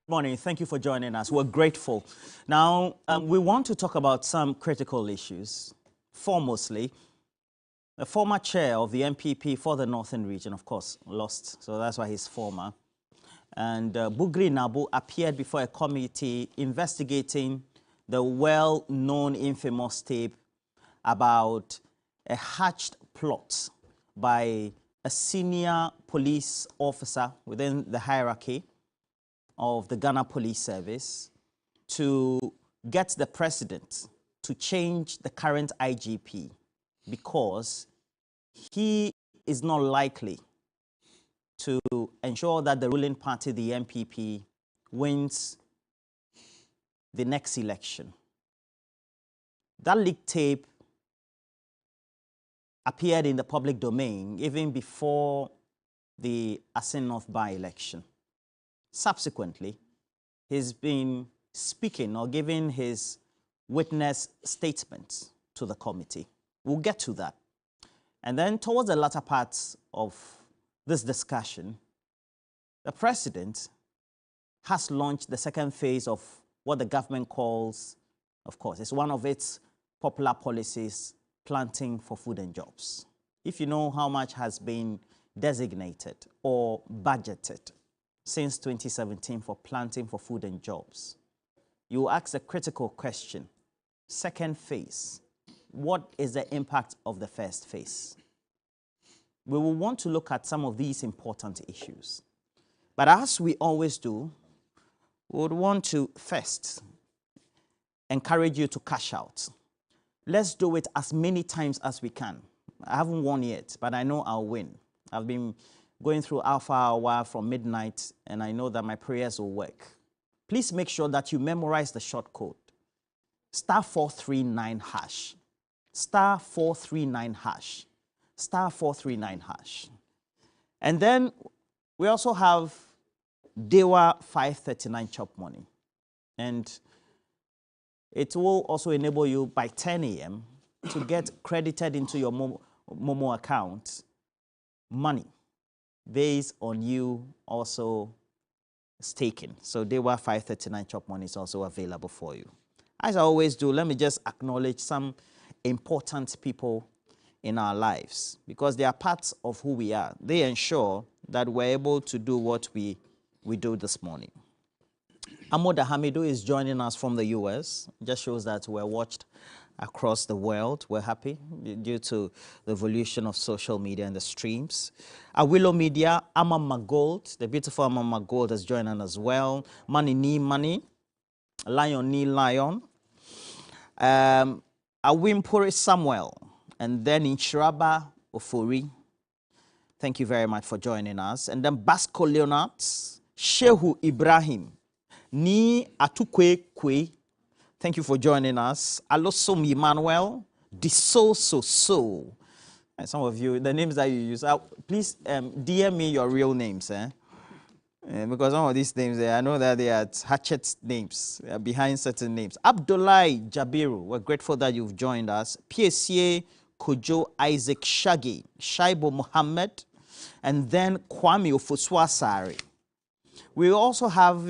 Morning. Thank you for joining us. We're grateful. Now, we want to talk about some critical issues. Foremostly, the former chair of the MPP for the Northern region, of course, lost, so that's why he's former. And Bugree Nabak appeared before a committee investigating the well-known infamous tape about a hatched plot by a senior police officer within the hierarchy of the Ghana Police Service to get the president to change the current IGP because he is not likely to ensure that the ruling party, the MPP, wins the next election. That leaked tape appeared in the public domain even before the Asin North by-election. Subsequently, he's been speaking or giving his witness statements to the committee. We'll get to that. And then towards the latter part of this discussion, the president has launched the second phase of what the government calls, of course, it's one of its popular policies, planting for food and jobs. If you know how much has been designated or budgeted since 2017 for planting for food and jobs, you ask a critical question. Second phase, what is the impact of the first phase? We will want to look at some of these important issues. But as we always do, we would want to first encourage you to cash out. Let's do it as many times as we can. I haven't won yet, but I know I'll win. I've been going through Alpha Hour from midnight, and I know that my prayers will work. Please make sure that you memorize the short code. *439#. *439#. *439#. And then we also have Dewa 539 chop money. And it will also enable you by 10 a.m. to get credited into your Momo account money based on you also staking. So Dewa 539 chop money is also available for you. As I always do, let me just acknowledge some important people in our lives because they are parts of who we are. They ensure that we're able to do what we do this morning. Amoda Hamidu is joining us from the US. It just shows that we're watched across the world. We're happy due to the evolution of social media and the streams. Awilo Media, Amama Gold, the beautiful Amama Gold has joined us as well. Money Ni Money, Lion Ni Lion. Awimpuri Samuel, and then Inchiraba Ofori. Thank you very much for joining us. And then Basco Leonard, Shehu Ibrahim, Ni Atukwe Kwe. Thank you for joining us. Alosom Emmanuel, Diso. And some of you, the names that you use, please DM me your real names. Because some of these names, I know that they are hatchet names behind certain names. Abdullahi Jabiru, we're grateful that you've joined us. PSA Kojo Isaac Shaggy, Shaibo Muhammad, and then Kwame Ofuswasari. We also have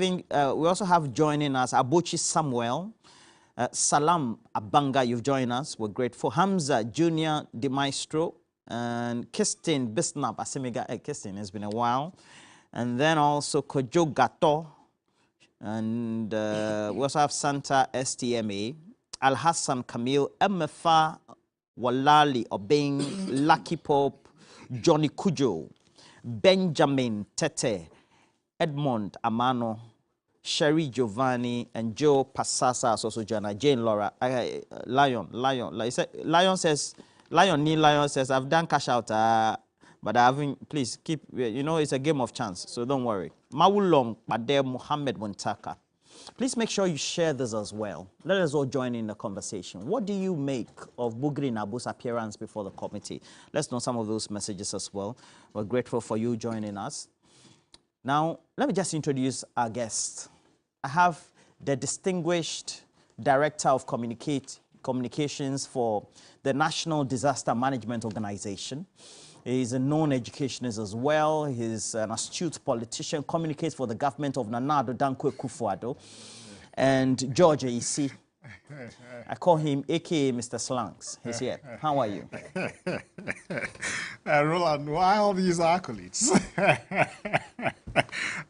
joining us Abochi Samuel, Salam Abanga, you've joined us. We're grateful. Hamza Junior De Maestro, and Kirsten Bisnap Asimiga. Kirsten, it's been a while. And then also Kojo Gato, and we also have Santa STMA, Al Hassan Camille, MFA Walali Obeng, Lucky Pop, Johnny Kujo, Benjamin Tete, Edmond Amano, Sherry Giovanni, and Joe Pasasa, also Jana, Jane Laura, Lion. Lion says, I've done cash out, but I haven't, please keep, it's a game of chance, so don't worry. Mawulong Bade Muhammad Muntaka. Please make sure you share this as well. Let us all join in the conversation. What do you make of Bugree Nabak's appearance before the committee? Let's know some of those messages as well. We're grateful for you joining us. Now, let me just introduce our guest. I have the distinguished Director of Communications for the National Disaster Management Organization. He's a known educationist as well. He's an astute politician, communicates for the government of Nana Addo Dankwa Akufado. And George Isi. I call him AKA Mr. Slangs. He's here. How are you? Roland, why all these accolades?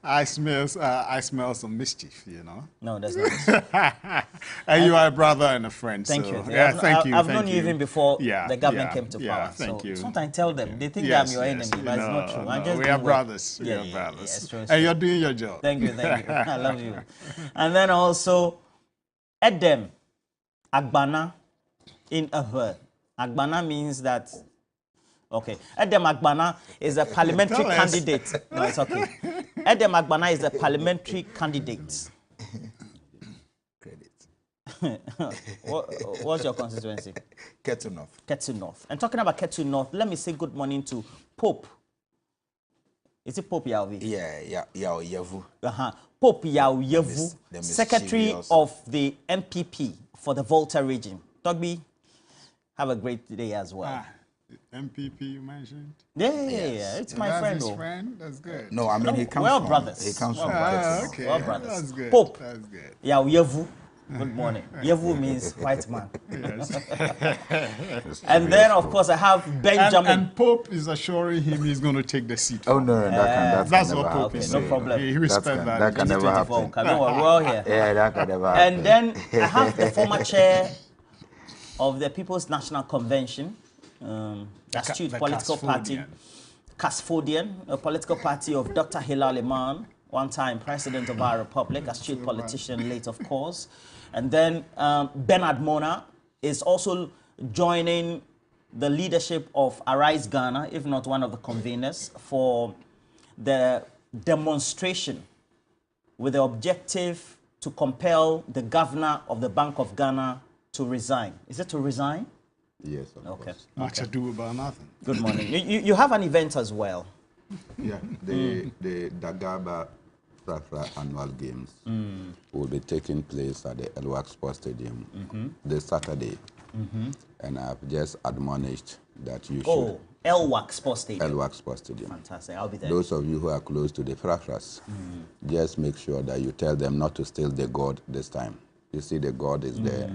I smell some mischief, you know. No, there's not. And you are a brother and a friend. Thank so, you. Yeah, thank you. I've known you even before yeah, the government came to power. Thank you. Sometimes I tell them, they think yes, I'm your enemy, but it's not true. No, we are brothers. We are brothers. And you're doing your job. Thank you, thank you. I love you. And then also, Edem Agbana in a word. Agbana means that, okay. Edem Agbana is a parliamentary candidate. No, it's okay. Edem Agbana is a parliamentary candidate. Credit. What's your constituency? Ketu North. Ketu North. And talking about Ketu North, let me say good morning to Pope. Is it Pope Yaovi? Yeah, Yao Yavu. Pope Yao Yavu, Secretary of the MPP for the Volta region. Dogby, have a great day as well. MPP you mentioned? Yeah. It's my friend. His friend? That's good. No, I mean he comes we're from brothers. He comes from okay. We're brothers. That's good. Pope. That's good. Yao Yavu. Good morning. Yavu means white man. Yes. And then, of course, I have Benjamin. And Pope is assuring him he's going to take the seat. Oh no, that's what Pope is no saying. problem. He respects that. That can never happen. We're all here. Yeah, that can never happen. And then I have the former chair of the People's National Convention, astute political party, Casfodian, a political party of Dr. Hilal Iman, one-time president of our republic, astute politician, late of course. And then Bernard Mona is also joining the leadership of Arise Ghana, if not one of the conveners, for the demonstration with the objective to compel the governor of the Bank of Ghana to resign. Is it to resign? Yes, of course. Much ado about nothing. Good morning. You have an event as well. Yeah, the Dagaba Frafra annual games will be taking place at the Elwak Sports Stadium this Saturday. And I've just admonished that you should... Oh, Elwak Sports Stadium. Elwak Sports Stadium. Fantastic, I'll be there. Those of you who are close to the Frafras, just make sure that you tell them not to steal the God this time. You see the God is there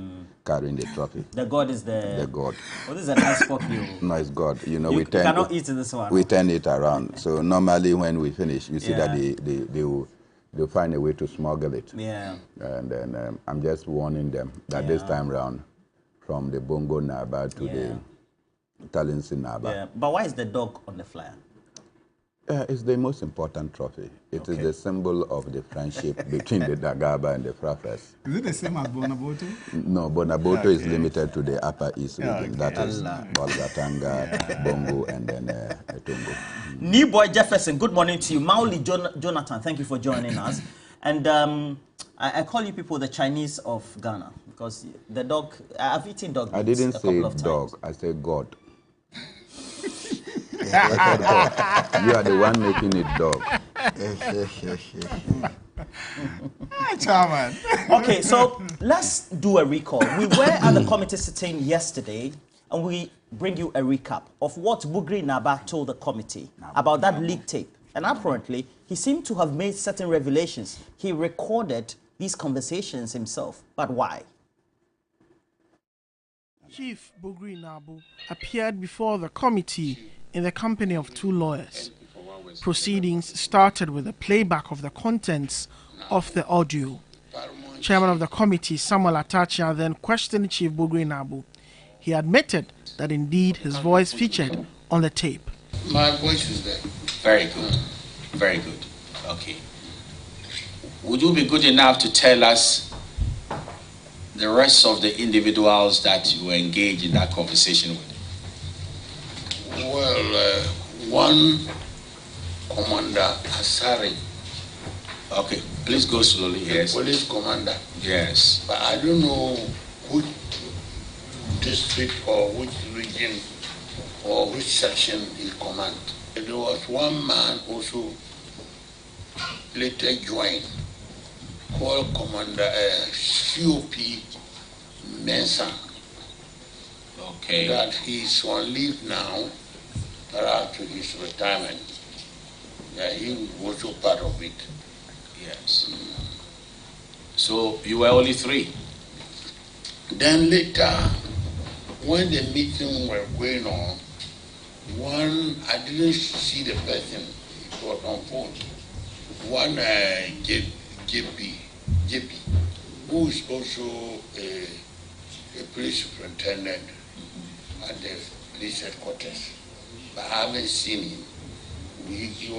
carrying the trophy. The God is there. The God. Oh, this is a nice spot you... No, it's God. You know, you cannot eat this one. We turn it around. So normally when we finish, you see that they'll find a way to smuggle it. Yeah. And then I'm just warning them that this time round, from the Bongo Naba to the Talinsi Naba. Yeah. But why is the dog on the flyer? It's the most important trophy. It is the symbol of the friendship between the Dagaba and the Frafras. Is it the same as Bonaboto? No, Bonaboto is limited to the Upper East region. That is Bolgatanga, Bongo, and then Etongo. New Boy Jefferson, good morning to you. Mauli Jonathan, thank you for joining us. And I call you people the Chinese of Ghana because the dog, I've eaten dog. I didn't say dog, I said God. You are the one making it dog. Chairman. Okay, so let's do a recall. We were at the committee sitting yesterday, and we bring you a recap of what Bugree Nabak told the committee about that leak tape. And apparently, he seemed to have made certain revelations. He recorded these conversations himself. But why? Chief Bugree Nabak appeared before the committee in the company of two lawyers. Proceedings started with a playback of the contents of the audio. Chairman of the committee, Samuel Atachia, then questioned Chief Bugree Nabak. He admitted that indeed his voice featured on the tape. My voice is there. Very good. Very good. Okay. Would you be good enough to tell us the rest of the individuals that you were engaged in that conversation with? Well, one Commander Asari. Okay, please go slowly, yes. Police commander. Yes. But I don't know which district or which region or which section he command. There was one man also later joined called Commander COP Mensah. Okay. That he's on leave now around to his retirement. Yeah, he was also part of it. Yes. So you were only 3? Then later, when the meeting were going on, I didn't see the person, it was on phone. One JP, who is also a police superintendent at the police headquarters. But I haven't seen him. He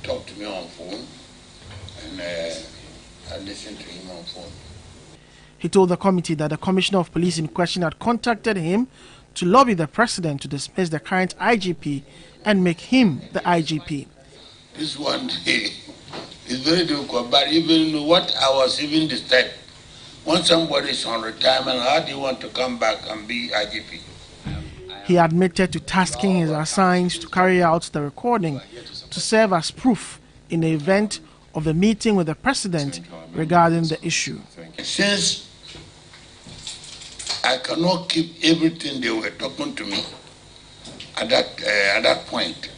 talked to me on phone, and I listened to him on phone. He told the committee that the commissioner of police in question had contacted him to lobby the president to dismiss the current IGP and make him the IGP. This one is very difficult, but even what I was even disturbed, when somebody is on retirement, how do you want to come back and be IGP? He admitted to tasking his assigns to carry out the recording to serve as proof in the event of the meeting with the president regarding the issue. Since I cannot keep everything they were talking to me at that point,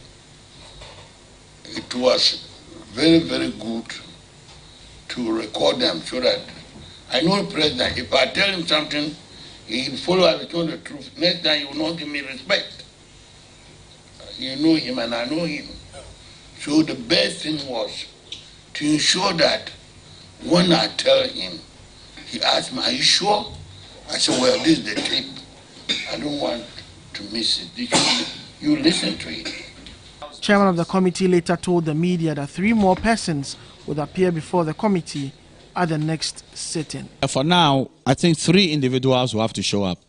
it was very, very good to record them so that I know the president, if I tell him something, he'll follow up with the truth. Next time, he will not give me respect. You know him and I know him. So the best thing was to ensure that when I tell him, he asked me, are you sure? I said, well, this is the tape. I don't want to miss it. You listen to it. Chairman of the committee later told the media that 3 more persons would appear before the committee at the next sitting. For now, I think 3 individuals will have to show up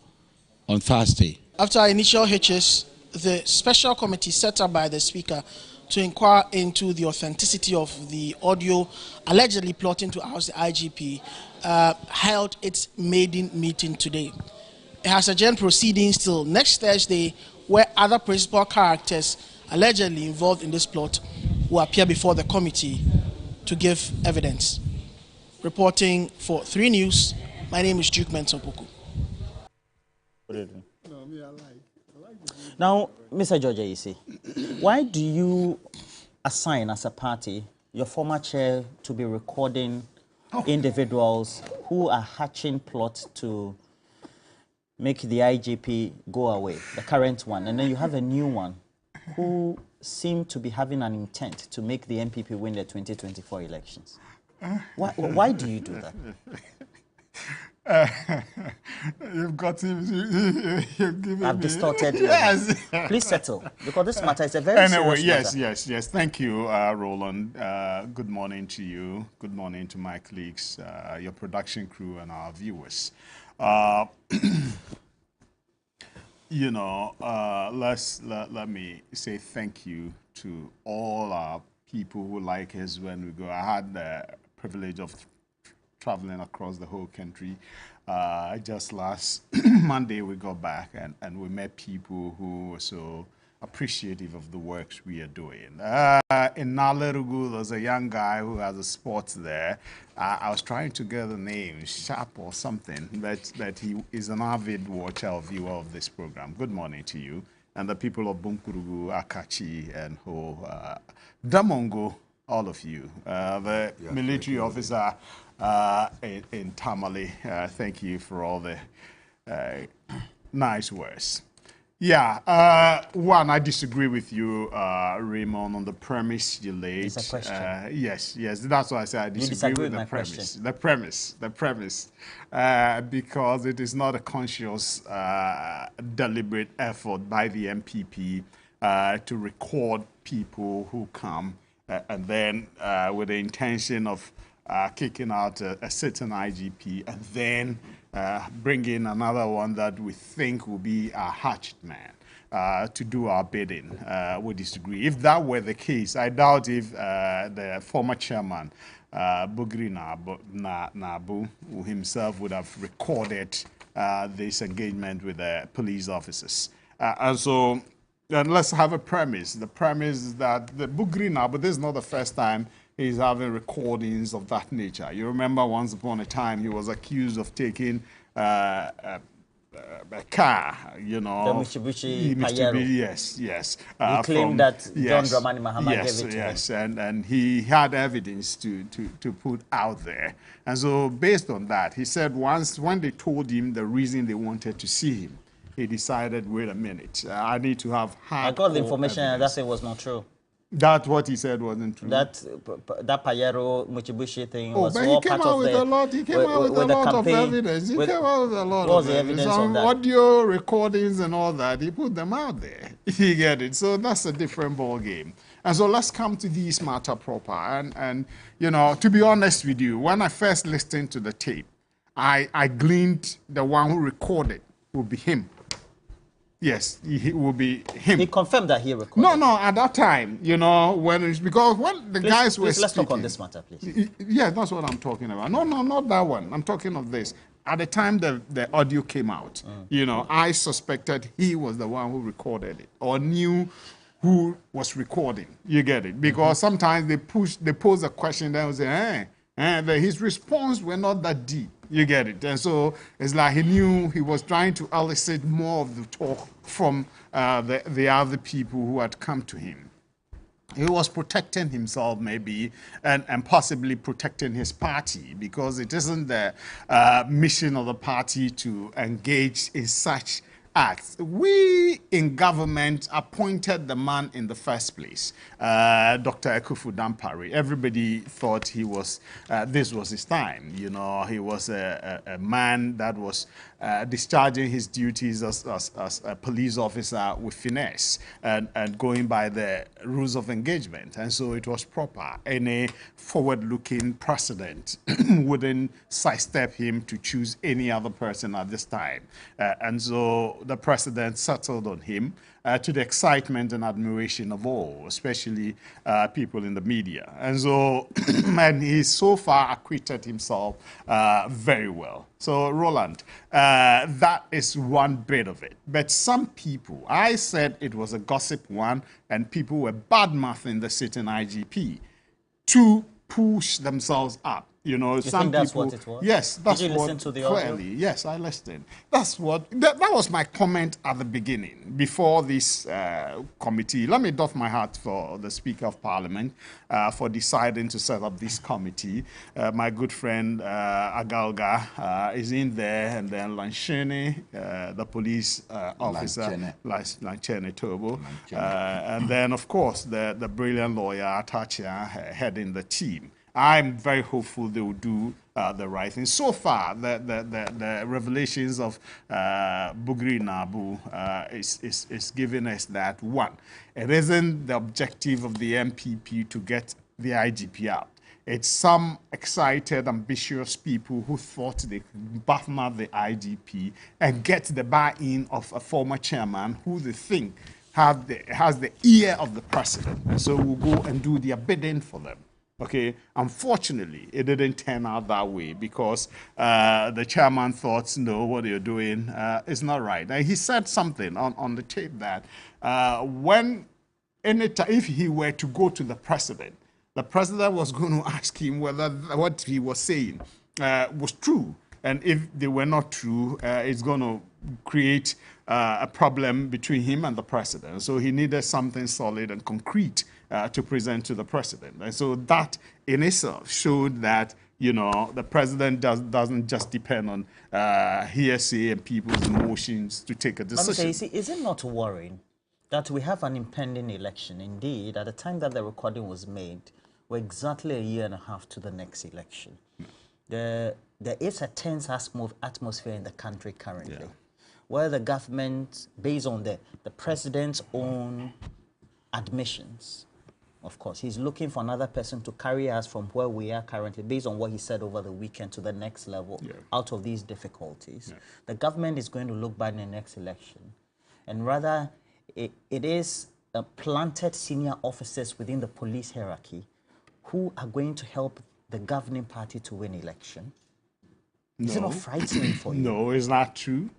on Thursday. After initial hitches, the special committee set up by the Speaker to inquire into the authenticity of the audio allegedly plotting to oust the IGP held its maiden meeting today. It has adjourned proceedings till next Thursday, where other principal characters allegedly involved in this plot will appear before the committee to give evidence. Reporting for 3 News, my name is Duke Mensonpoku. Now, Mr. George Isi, why do you assign as a party your former chair to be recording individuals who are hatching plots to make the IGP go away, the current one, and then you have a new one who seem to be having an intent to make the MPP win the 2024 elections? Why do you do that? You've got him. You've given I've me. distorted. Yes. Please settle, because this matter is a very serious matter. Yes. Thank you, Roland. Good morning to you. Good morning to my colleagues, your production crew, and our viewers. Let me say thank you to all our people who like us when we go. I had the privilege of traveling across the whole country. Just last Monday we got back and we met people who were so appreciative of the works we are doing. In Nalerugu, there's a young guy who has a sports there. I was trying to get the name, Sharp or something, but he is an avid watcher or viewer of this program. Good morning to you. And the people of Bunkurugu, Akachi, and Ho, Damongo, all of you. The military officer in Tamale, thank you for all the nice words. Yeah, one, I disagree with you, Raymond, on the premise you laid. It's a question. Yes, that's why I said I disagree with the premise. The premise, because it is not a conscious, deliberate effort by the MPP to record people who come and then with the intention of kicking out a certain IGP and then bring in another one that we think will be a hatched man to do our bidding. We disagree. If that were the case, I doubt if the former chairman, Bugree Nabak himself, would have recorded this engagement with the police officers. And so let's have a premise. The premise is that the Bugree Nabak, this is not the first time he's having recordings of that nature. You remember once upon a time he was accused of taking a car, you know. The Mitsubishi Pajero. Yes, yes. He claimed that John Dramani Mahama gave it to him. Yes, and he had evidence to put out there. And so based on that, he said when they told him the reason they wanted to see him, he decided, wait a minute, I need to have hard. I got the information and that it was not true. That what he said wasn't true. That Pajero Mitsubishi thing was but all he came part out of with the, a lot. He came out with a lot of evidence. He came out with a lot of evidence. Some audio recordings and all that. He put them out there. You get it? So that's a different ball game. And so let's come to this matter proper. And you know, to be honest with you, when I first listened to the tape, I gleaned the one who recorded would be him. Yes, it will be him. He confirmed that he recorded. No, at that time, you know, because when the guys were let's speaking, talk on this matter, please. Yeah, that's what I'm talking about. No, not that one. I'm talking of this. At the time the audio came out, you know, I suspected he was the one who recorded it or knew who was recording. You get it? Because sometimes they pose a question, then say, his response were not that deep. You get it? And so it's like he knew he was trying to elicit more of the talk from the other people who had come to him. He was protecting himself maybe and possibly protecting his party because it isn't the mission of the party to engage in such acts. We in government appointed the man in the first place, Dr. Akufado. Everybody thought he was, this was his time. You know, he was a man that was discharging his duties as a police officer with finesse and going by the rules of engagement. And so it was proper. Any forward-looking precedent wouldn't sidestep him to choose any other person at this time. And so the president settled on him to the excitement and admiration of all, especially people in the media. And so, and he so far acquitted himself very well. So, Roland, that is one bit of it. But some people, I said it was a gossip one, and people were bad-mouthing the sitting IGP to push themselves up. You know, you some think that's people. What it was? Yes, that's Did you what. listen to the clearly, audio? yes, I listened. That's what. That was my comment at the beginning before this committee. Let me doff my hat for the Speaker of Parliament for deciding to set up this committee. My good friend Agalga is in there, and then Lanchene, the police officer, Lanchene Tobo, and then of course the brilliant lawyer Atachia heading the team. I'm very hopeful they will do the right thing. So far, the revelations of Bugree Nabak is giving us that one. It isn't the objective of the MPP to get the IGP out. It's some excited, ambitious people who thought they could button up the IGP and get the buy-in of a former chairman who they think has the ear of the president. And so we'll go and do their bidding for them. Okay, unfortunately, it didn't turn out that way because the chairman thought, no, what you're doing is not right. And he said something on the tape that if he were to go to the president was going to ask him whether what he was saying was true. And if they were not true, it's going to create a problem between him and the president. So he needed something solid and concrete to present to the president. And so that in itself showed that, you know, the president doesn't just depend on hearsay and people's emotions to take a decision. Is it not worrying that we have an impending election? Indeed, at the time that the recording was made, we're exactly a year and a half to the next election. There is a tense atmosphere in the country currently, where the government, based on the president's own admissions, of course, he's looking for another person to carry us from where we are currently, based on what he said over the weekend, to the next level, out of these difficulties. The government is going to look back in the next election, and rather, it is planted senior officers within the police hierarchy who are going to help the governing party to win election. Is it not frightening for you? No, it's not true.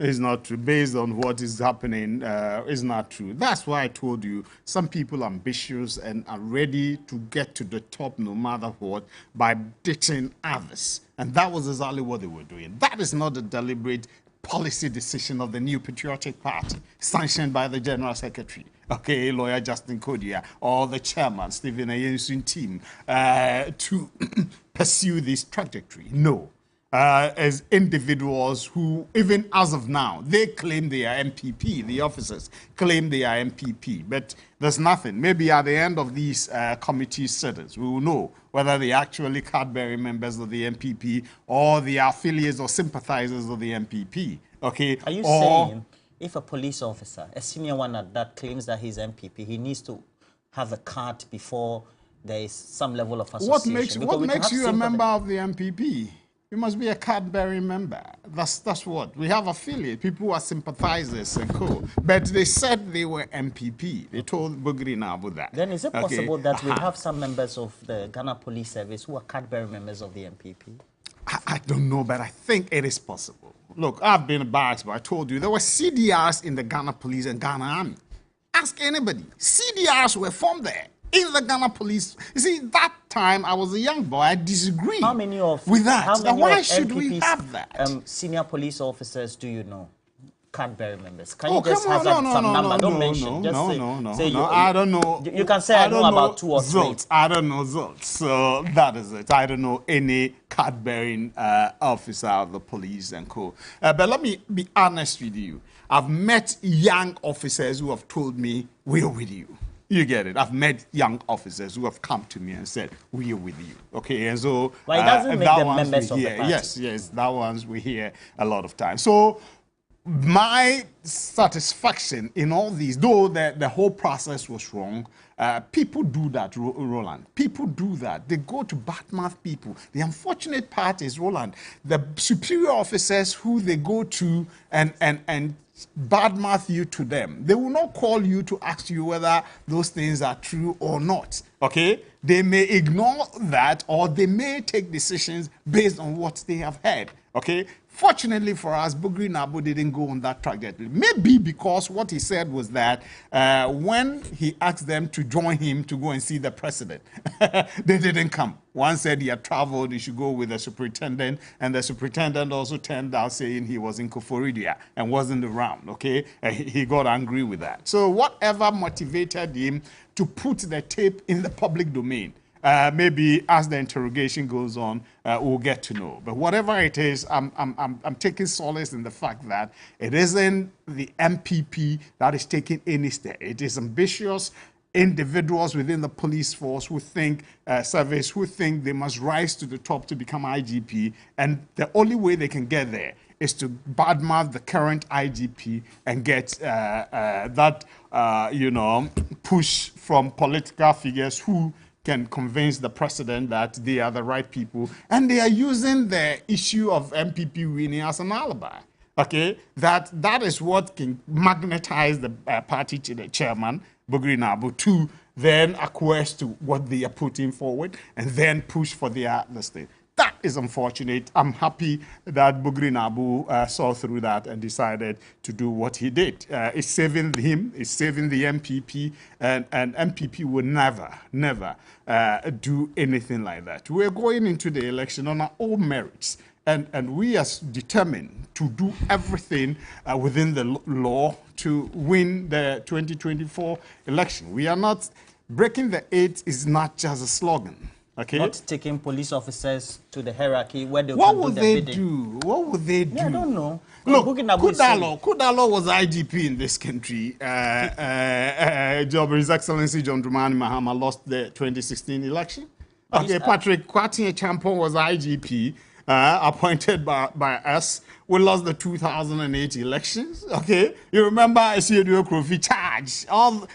It's not true. Based on what is happening, it's not true. That's why I told you some people are ambitious and are ready to get to the top no matter what by ditching others. And that was exactly what they were doing. That is not a deliberate policy decision of the New Patriotic Party, sanctioned by the General Secretary, okay, lawyer Justin Kodia, or the chairman, Stephen Ayensun team, to pursue this trajectory. No. As individuals who, even as of now, they claim they are MPP, the officers claim they are MPP, but there's nothing. Maybe at the end of these committee sittings, we will know whether they actually card-bearing members of the MPP or the affiliates or sympathizers of the MPP. Okay? Are you saying if a police officer, a senior one at that, claims that he's MPP, he needs to have a card before there is some level of association? What makes you a member of the MPP? You must be a card-bearing member. That's what. We have affiliates, people who are sympathizers and co. But they said they were MPP. They told Bugree Nabak that. Then is it possible that we have some members of the Ghana Police Service who are card-bearing members of the MPP? I don't know, but I think it is possible. Look, I've been in barracks, but I told you there were CDRs in the Ghana Police and Ghana Army. Ask anybody. CDRs were formed there. In the Ghana Police, you see, that time I was a young boy. I disagree with that. Why should we have that? Senior police officers, do you know? Card-bearing members. Can you just have some number? Don't mention. No. I don't know. You can say I know about 2 or 3. Zolts. I don't know Zolts. So that is it. I don't know any card-bearing officer of the police and co. But let me be honest with you. I've met young officers who have told me, we're with you. You get it. I've met young officers who have come to me and said, we are with you. Okay, and so... But it doesn't make them members of the party. Yes, that ones we hear a lot of times. So my satisfaction in all these, though the whole process was wrong, people do that, Roland. People do that. They go to badmouth people. The unfortunate part is, Roland, the superior officers who they go to and badmouth you to them. They will not call you to ask you whether those things are true or not. Okay? They may ignore that, or they may take decisions based on what they have heard. Okay? Fortunately for us, Bugree Nabak didn't go on that trajectory. Maybe because what he said was that when he asked them to join him to go and see the president, they didn't come. One said he had traveled, he should go with the superintendent, and the superintendent also turned out saying he was in Koforidua and wasn't around, okay? He got angry with that. So whatever motivated him to put the tape in the public domain, maybe as the interrogation goes on, we'll get to know. But whatever it is, I'm taking solace in the fact that it isn't the MPP that is taking any step. It is ambitious individuals within the police force who think, service, who think they must rise to the top to become IGP. And the only way they can get there is to badmouth the current IGP and get that, push from political figures who can convince the president that they are the right people, and they are using the issue of MPP winning as an alibi. Okay, that is what can magnetize the party to the chairman, Bugree Nabak, to then acquiesce to what they are putting forward and then push for their state. That is unfortunate. I'm happy that Bugree Nabak saw through that and decided to do what he did. It's saving him, it's saving the MPP, and MPP will never do anything like that. We're going into the election on our own merits, and we are determined to do everything within the law to win the 2024 election. We are not, breaking the 8 is not just a slogan. Okay. Not taking police officers to the hierarchy where they what would they do? What would they do? Yeah, I don't know. Look, Kudalo was IGP in this country. His Excellency John Dramani Mahama lost the 2016 election. Okay, Patrick Kwame Champon was IGP, appointed by us. We lost the 2008 elections. Okay, you remember Esiodua Krofi charge?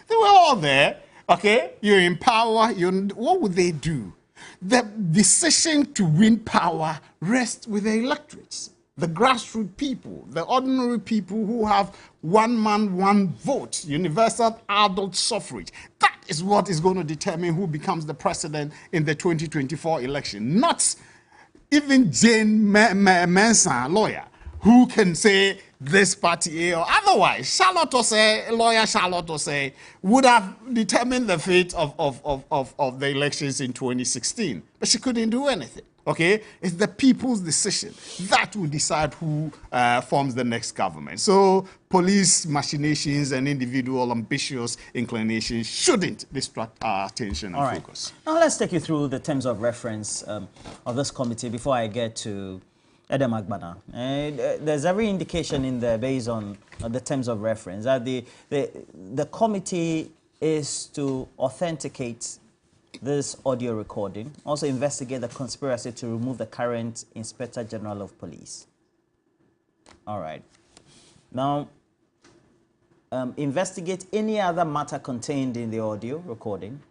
They were all there. Okay, you're in power. What would they do? The decision to win power rests with the electorates, the grassroots people, the ordinary people who have one man, one vote, universal adult suffrage. That is what is going to determine who becomes the president in the 2024 election. Not even Jane Mensah, lawyer, who can say this party or otherwise. Charlotte Osei would have determined the fate of the elections in 2016, but she couldn't do anything. Okay, it's the people's decision that will decide who forms the next government. So police machinations and individual ambitious inclinations shouldn't distract our attention and focus. Now let's take you through the terms of reference of this committee before I get to Edem Agbana. There's every indication in there based on the terms of reference that the committee is to authenticate this audio recording, also investigate the conspiracy to remove the current Inspector General of Police. All right. Now, investigate any other matter contained in the audio recording,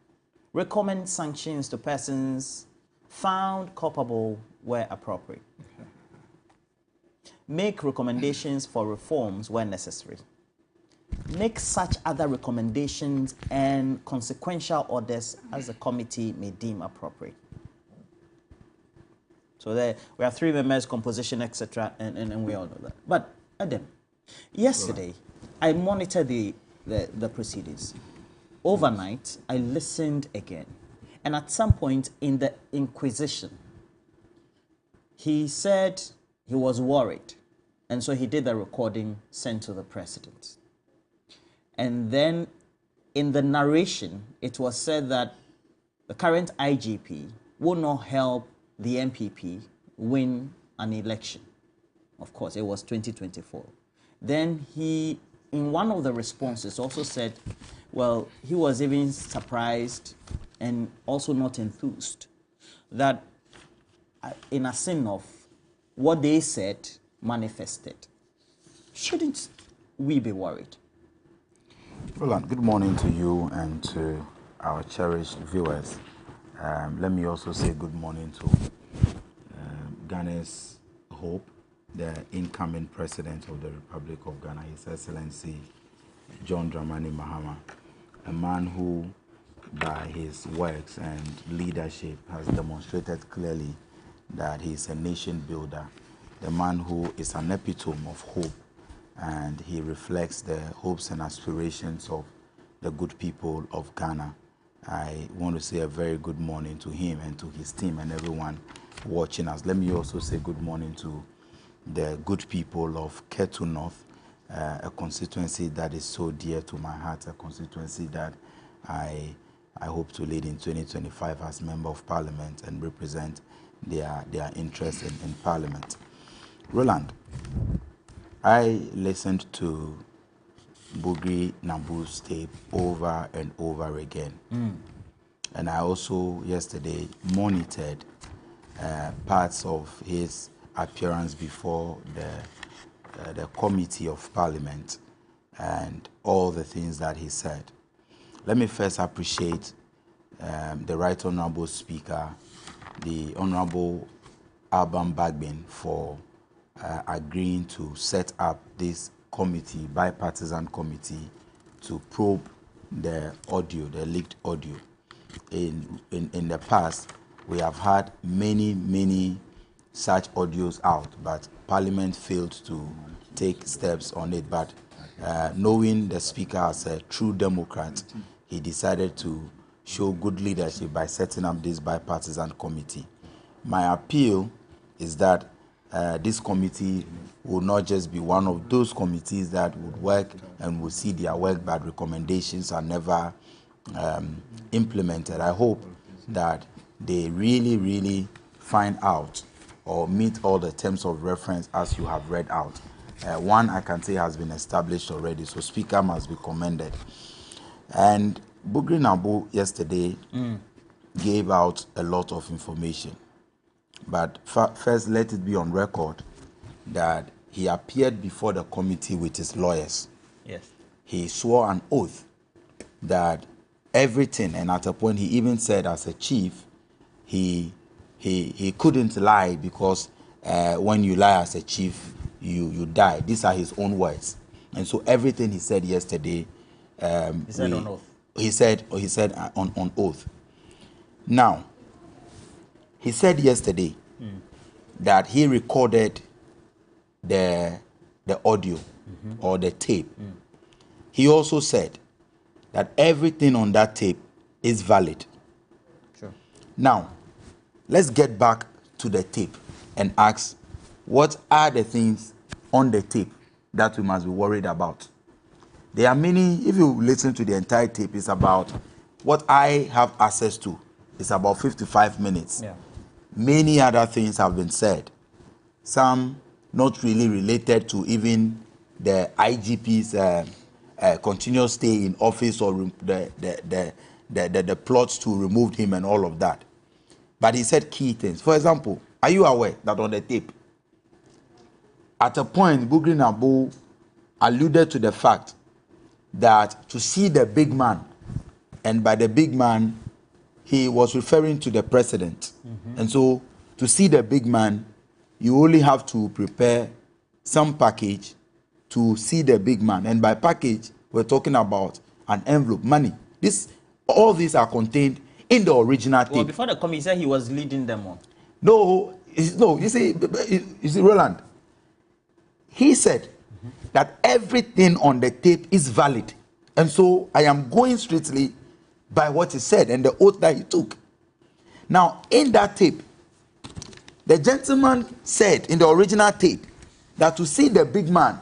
recommend sanctions to persons found culpable where appropriate, make recommendations for reforms where necessary, make such other recommendations and consequential orders as the committee may deem appropriate. So there we have 3 members, composition, etc., and we all know that. But Adam, yesterday I monitored the proceedings. Overnight, I listened again, and at some point in the inquisition, he said he was worried, and so he did the recording, sent to the president. And then in the narration, it was said that the current IGP will not help the MPP win an election. Of course, it was 2024. Then he, in one of the responses, also said, well, he was even surprised and also not enthused that in a sin of what they said manifested. Shouldn't we be worried? Roland, good morning to you and to our cherished viewers. Let me also say good morning to Ghana's hope, the incoming president of the Republic of Ghana, His Excellency John Dramani Mahama, a man who, by his works and leadership, has demonstrated clearly that he is a nation builder, the man who is an epitome of hope, and he reflects the hopes and aspirations of the good people of Ghana. I want to say a very good morning to him and to his team and everyone watching us. Let me also say good morning to the good people of Ketu North, a constituency that is so dear to my heart, a constituency that I hope to lead in 2025 as Member of Parliament and represent their interests in Parliament. Roland, I listened to Bugree Nabak's tape over and over again. And I also yesterday monitored parts of his appearance before the Committee of Parliament and all the things that he said. Let me first appreciate the Right Honourable Speaker, the Honourable Alban Bagbin, for agreeing to set up this committee, bipartisan committee, to probe the audio, the leaked audio. In the past, we have had many such audios out, but Parliament failed to take steps on it. But knowing the Speaker as a true Democrat, he decided to show good leadership by setting up this bipartisan committee. My appeal is that this committee will not just be one of those committees that would work and will see their work, but recommendations are never implemented. I hope that they really find out or meet all the terms of reference as you have read out. One I can say has been established already, so Speaker must be commended. And Bugree Nabak yesterday gave out a lot of information. But first, let it be on record that he appeared before the committee with his lawyers. Yes. He swore an oath that everything, and at a point he even said as a chief, he couldn't lie because when you lie as a chief, you die. These are his own words. And so everything he said yesterday, He said on oath. He said on oath. Now, he said yesterday that he recorded the audio or the tape. He also said that everything on that tape is valid. Sure. Now, let's get back to the tape and ask, what are the things on the tape that we must be worried about? There are many. If you listen to the entire tape, it's about what I have access to. It's about 55 minutes. Yeah. Many other things have been said. Some not really related to even the IGP's continuous stay in office or the plots to remove him and all of that. But he said key things. For example, are you aware that on the tape, at a point, Bugree Nabak alluded to the fact that to see the big man, and by the big man, he was referring to the president. And so, to see the big man, you only have to prepare some package to see the big man. And by package, we're talking about an envelope, money. All these are contained in the original tape. Well, before the committee said he was leading them on. No, you see, Roland, he said that everything on the tape is valid. And so I am going strictly by what he said and the oath that he took. Now, in that tape, the gentleman said in the original tape that to see the big man,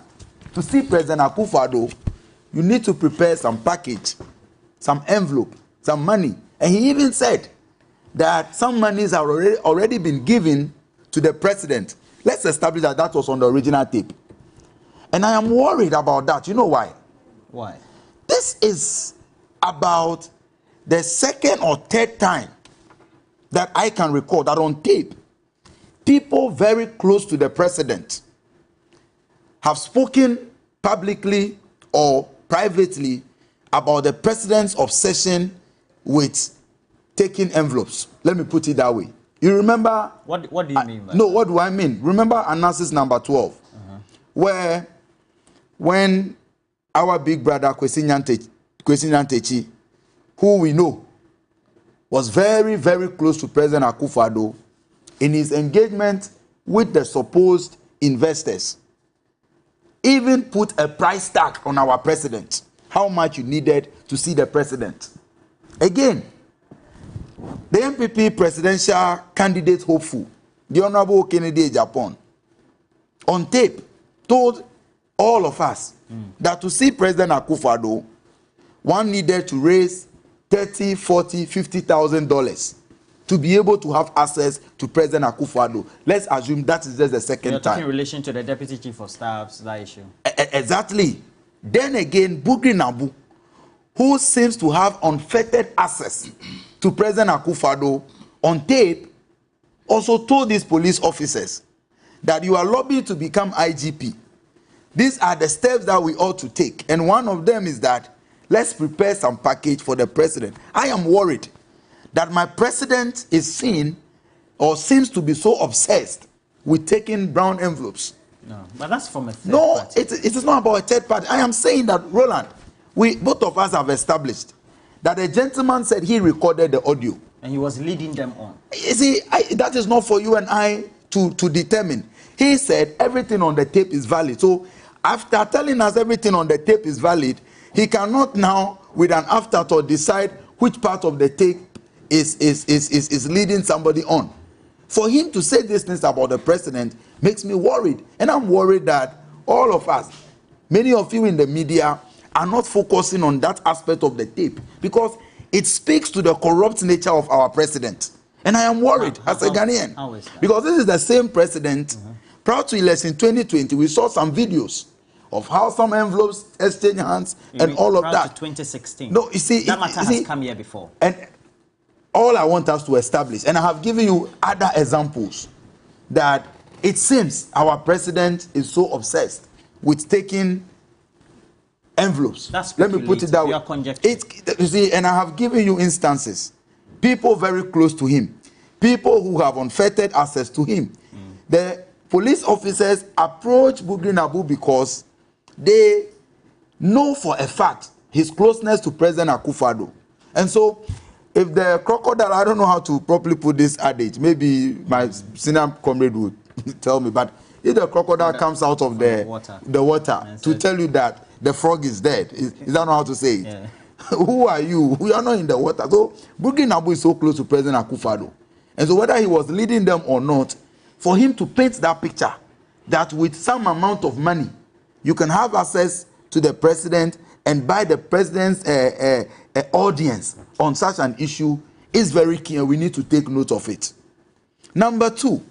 to see President Akufado, you need to prepare some package, some envelope, some money. And he even said that some monies have already been given to the president. Let's establish that that was on the original tape. And I am worried about that. You know why? Why? This is about the second or third time that I can recall that on tape, people very close to the president have spoken publicly or privately about the president's obsession with taking envelopes. Let me put it that way. You remember? What do you mean by No, that? what do I mean? Remember analysis number 12, where when our big brother Kwesi Nyantechi, who we know was very, very close to President Akufado, in his engagement with the supposed investors, even put a price tag on our president, how much you needed to see the president. Again, the MPP presidential candidate hopeful, the Honorable Kennedy Japan, on tape, told all of us that to see President Akufado, one needed to raise $30,000, $40,000, $50,000 to be able to have access to President Akufado. Let's assume that is just the second You're talking time. in relation to the Deputy Chief of Staff's that issue. Exactly. Then again, Bugree Nabak, who seems to have unfettered access to President Akufado, on tape, also told these police officers that you are lobbying to become IGP. These are the steps that we ought to take. And one of them is that let's prepare some package for the president. I am worried that my president is seen or seems to be so obsessed with taking brown envelopes. No, but that's from a third No, party. it is not about a third party. I am saying that, Roland, both of us have established that the gentleman said he recorded the audio. And he was leading them on. You see, that is not for you and I to determine. He said everything on the tape is valid. So after telling us everything on the tape is valid, he cannot now, with an afterthought, decide which part of the tape is leading somebody on. For him to say these things about the president makes me worried. And I'm worried that all of us, many of you in the media, are not focusing on that aspect of the tape because it speaks to the corrupt nature of our president. And I am worried as a Ghanaian. How is that? Because this is the same president. Prior to election 2020, we saw some videos of how some envelopes exchange hands and all of Prior that. to 2016. No, you see, that matter has come here before. And all I want us to establish, and I have given you other examples, that it seems our president is so obsessed with taking envelopes. That's Let me put it that way. You are conjecturing. You see, and I have given you instances. People very close to him, people who have unfettered access to him. The police officers approach Bugree Nabak because they know for a fact his closeness to President Akufado. And so, if the crocodile, I don't know how to properly put this adage, maybe my senior comrade would tell me, but if the crocodile comes out of the water to tell you that the frog is dead, is that not how to say it? Yeah. Who are you? We are not in the water. So Bugree Nabak is so close to President Akufado. And so whether he was leading them or not, for him to paint that picture, that with some amount of money, you can have access to the president and buy the president's audience on such an issue is very key, and we need to take note of it. Number two,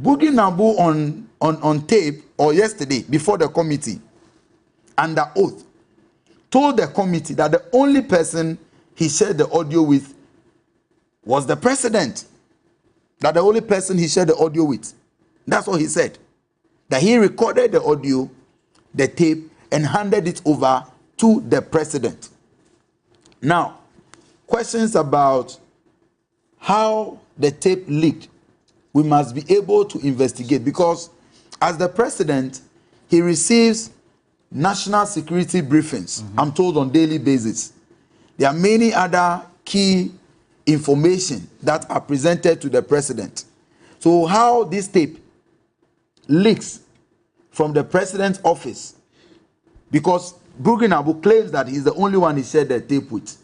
Bugree Nabak on tape, or yesterday, before the committee, under oath, told the committee that the only person he shared the audio with was the president. That the only person he shared the audio with. That's what he said. That he recorded the audio, the tape, and handed it over to the president. Now, questions about how the tape leaked, we must be able to investigate, because as the president, he receives national security briefings, I'm told, on daily basis. There are many other key information that are presented to the president. So how this tape leaks from the president's office, because Bugree Nabak claims that he's the only one he shared the tape with,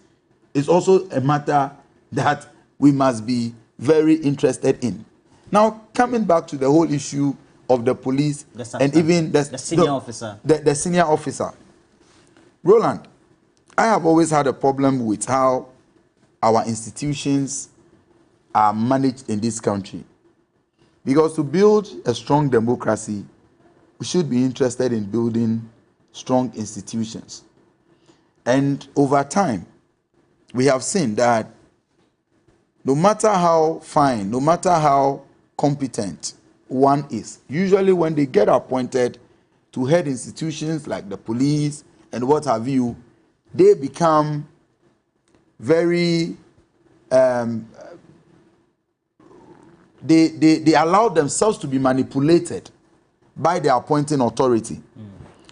is also a matter that we must be very interested in. Now, coming back to the whole issue of the police and even the senior officer. The senior officer. Roland, I have always had a problem with how our institutions are managed in this country. Because to build a strong democracy, we should be interested in building strong institutions. And over time, we have seen that no matter how fine, no matter how competent one is, usually when they get appointed to head institutions like the police and what have you, they become very, they allow themselves to be manipulated by the appointing authority.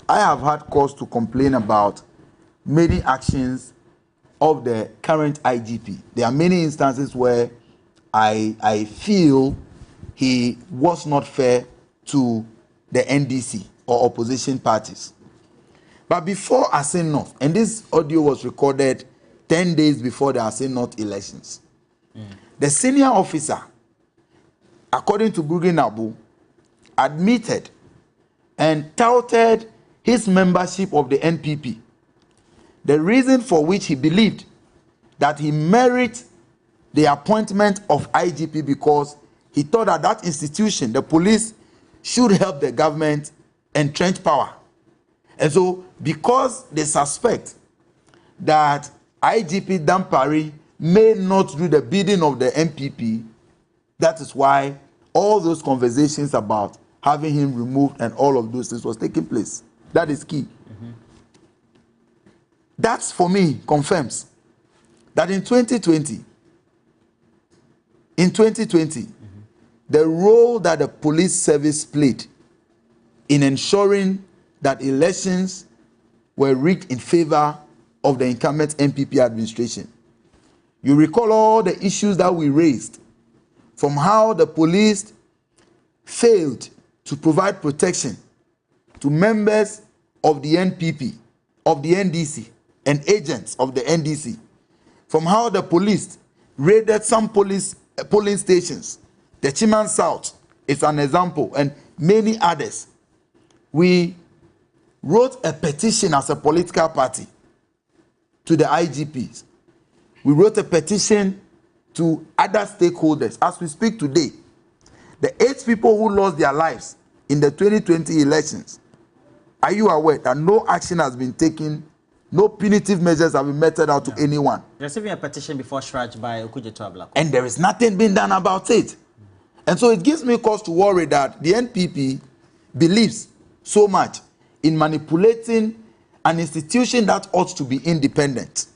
I have had cause to complain about many actions of the current IGP. There are many instances where I feel he was not fair to the NDC or opposition parties. But before Asin North, and this audio was recorded 10 days before the Asin North elections, the senior officer, according to Bugree Nabak, admitted and touted his membership of the NPP. The reason for which he believed that he merited the appointment of IGP because he thought that that institution, the police, should help the government entrench power. And so, because they suspect that IGP Dampari may not do the bidding of the NPP, that is why all those conversations about having him removed and all of those things was taking place. That is key. That, for me, confirms that in 2020, the role that the police service played in ensuring that elections were rigged in favor of the incumbent NPP administration. You recall all the issues that we raised, from how the police failed to provide protection to members of the NPP, of the NDC, and agents of the NDC, from how the police raided some polling stations. The Chiman South is an example, and many others. We wrote a petition as a political party to the IGPs. We wrote a petition to other stakeholders. As we speak today, the 8 people who lost their lives in the 2020 elections, are you aware that no action has been taken, no punitive measures have been meted out to anyone? Receiving a petition before Shraj by Okujeto Ablako. And there is nothing being done about it. And so it gives me cause to worry that the NPP believes so much in manipulating an institution that ought to be independent.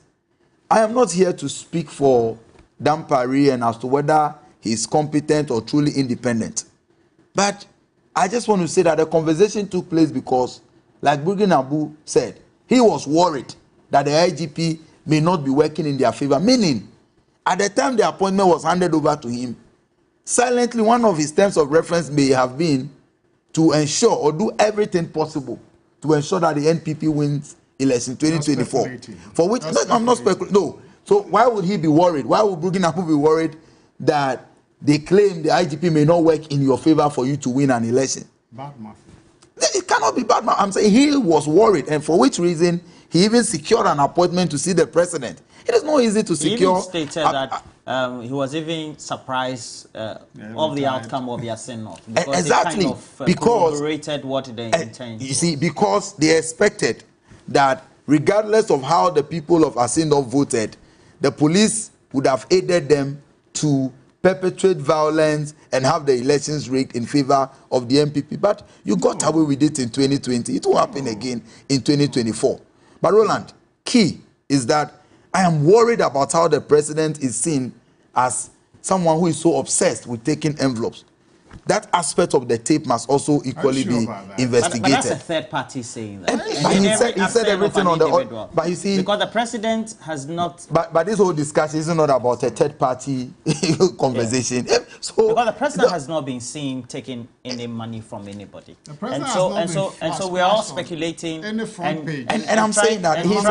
I am not here to speak for Dampari and as to whether he is competent or truly independent. But I just want to say that the conversation took place because, like Bugree Nabak said, he was worried that the IGP may not be working in their favor. Meaning, at the time the appointment was handed over to him, silently one of his terms of reference may have been to ensure or do everything possible to ensure that the NPP wins election 2024. For which I'm not speculating. No. So why would he be worried? Why would Bugree Nabak be worried that they claim the IGP may not work in your favor for you to win an election. Bad mafia. It cannot be bad. I'm saying he was worried, and for which reason he even secured an appointment to see the president. It is not easy to secure. He even stated that he was even surprised of the outcome of their send-off because exactly, they kind of corroborated what they intended. You see, because they expected that regardless of how the people of Asindov voted, the police would have aided them to perpetrate violence and have the elections rigged in favor of the MPP. But you got away with it in 2020. It will happen again in 2024. But Roland, key is that I am worried about how the president is seen as someone who is so obsessed with taking envelopes. That aspect of the tape must also equally be investigated. But that's a third party saying that. But he said everything on the. But you see, because the president has not. But this whole discussion is not about a third party conversation. Yeah. So because the president has not been seen taking any money from anybody, and so we are all speculating. In the front page. And I'm saying that he's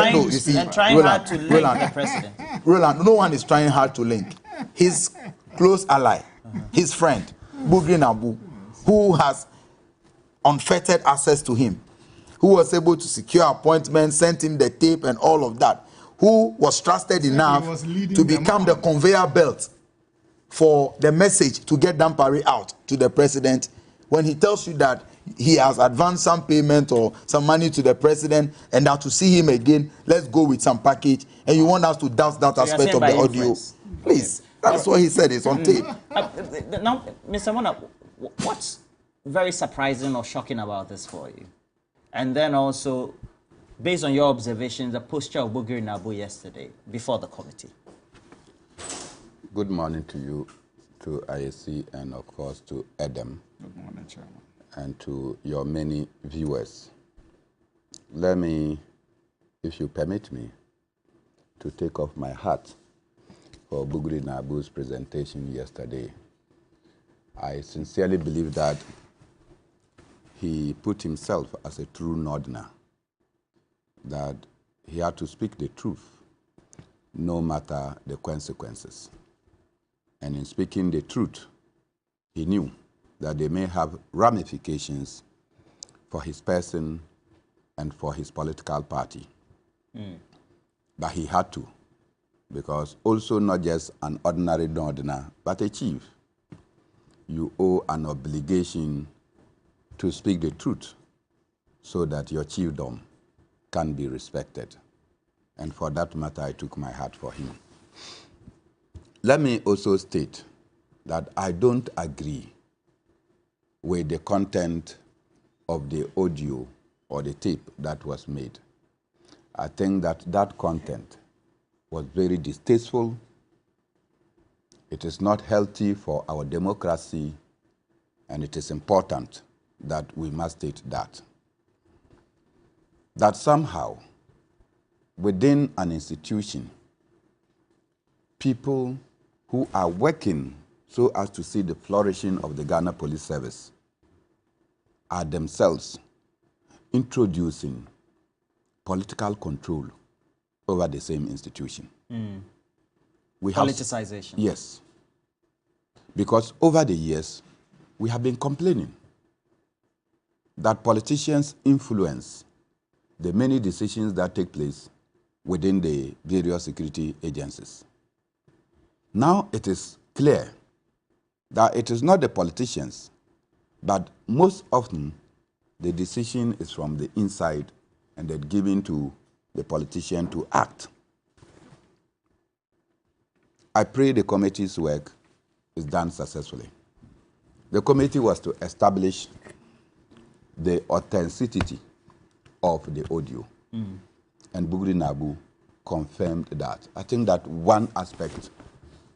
trying hard to link the president. Roland, no one is trying hard to link. His close ally, his friend, Bugree Nabak, who has unfettered access to him, who was able to secure appointments, sent him the tape and all of that, who was trusted enough to become the conveyor belt for the message to get Dampare out to the president. When he tells you that he has advanced some payment or some money to the president and that to see him again, let's go with some package, and you want us to doubt that aspect of the audio. Please, that's what he said. It's on tape. Now, Mr. Mona, what's very surprising or shocking about this for you? And then also, based on your observations, the posture of Bugree Nabak yesterday before the committee. Good morning to you, to IAC, and of course to Adam. Good morning, Chairman. And to your many viewers. Let me, if you permit me, to take off my hat for Bugree Nabak's presentation yesterday. I sincerely believe that he put himself as a true Northerner, that he had to speak the truth, no matter the consequences. And in speaking the truth, he knew that they may have ramifications for his person and for his political party. But he had to, because also not just an ordinary Northerner, but a chief. You owe an obligation to speak the truth so that your chiefdom can be respected. And for that matter, I took my hat for him. Let me also state that I don't agree with the content of the audio or the tape that was made. I think that that content was very distasteful. It is not healthy for our democracy, and it is important that we must state that. That somehow, within an institution, people who are working so as to see the flourishing of the Ghana Police Service are themselves introducing political control over the same institution. Politicization. Yes. Because over the years, we have been complaining that politicians influence the many decisions that take place within the various security agencies. Now it is clear that it is not the politicians, but most often the decision is from the inside and then given to the politician to act. I pray the committee's work is done successfully. The committee was to establish the authenticity of the audio, and Bugree Nabak confirmed that. I think that one aspect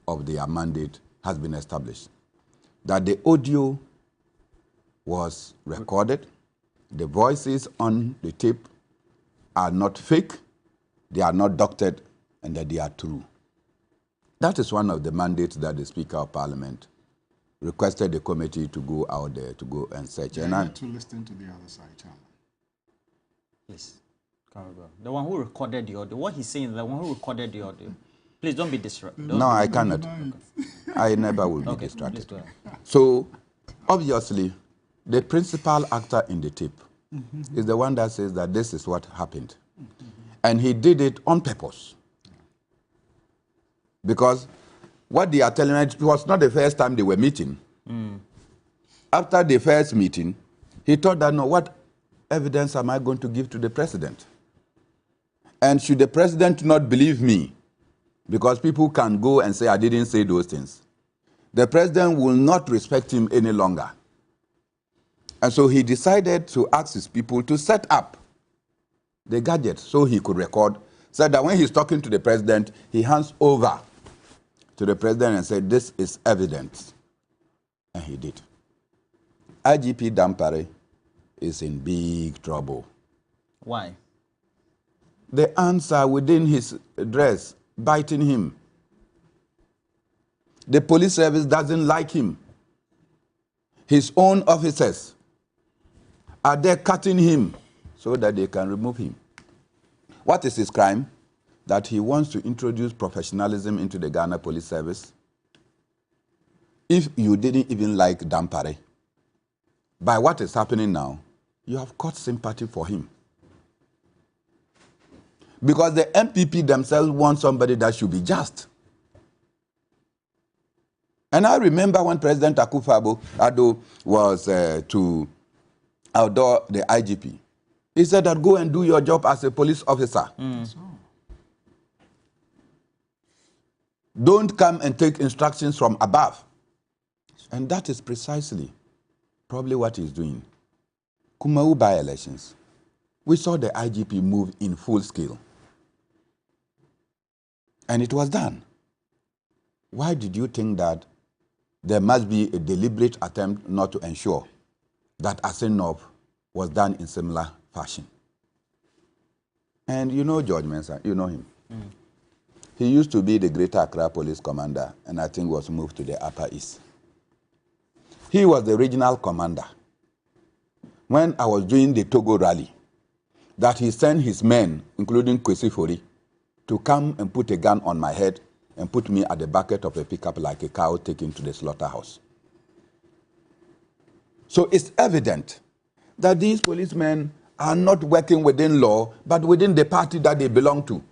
of their mandate has been established, that the audio was recorded, the voices on the tape are not fake, they are not doctored, and that they are true. That is one of the mandates that the Speaker of Parliament requested the committee to go out there to go and search. I need to listen to the other side, Chairman. Please, the one who recorded the audio. What he's saying, the one who recorded the audio. Please don't be disruptive. No, I cannot. I never will be Okay, distracted. please go ahead. So, obviously, the principal actor in the tape is the one that says that this is what happened. And he did it on purpose. Because what they are telling us, it was not the first time they were meeting. After the first meeting, he thought that, no, what evidence am I going to give to the president? And should the president not believe me, because people can go and say, I didn't say those things, the president will not respect him any longer. And so he decided to ask his people to set up the gadget so he could record, so that when he's talking to the president, he hands over to the president and said, this is evidence. And he did. IGP Dampare is in big trouble. Why? The ants are within his dress, biting him. The police service doesn't like him. His own officers are there cutting him so that they can remove him. What is his crime? That he wants to introduce professionalism into the Ghana Police Service. If you didn't even like Dampare, by what is happening now, you have caught sympathy for him. Because the MPP themselves want somebody that should be just. And I remember when President Akufado was to outdoor the IGP, he said that go and do your job as a police officer. Don't come and take instructions from above. And that is precisely probably what he's doing. Kumau by-elections, we saw the IGP move in full scale. And it was done. Why did you think that there must be a deliberate attempt not to ensure that Asenov was done in similar fashion? And you know George Mensah, you know him. He used to be the Greater Accra Police Commander, and I think was moved to the Upper East. He was the regional commander. When I was doing the Togo rally, that he sent his men, including Kwesi Fori, to come and put a gun on my head and put me at the bucket of a pickup like a cow taken to the slaughterhouse. So it's evident that these policemen are not working within law, but within the party that they belong to.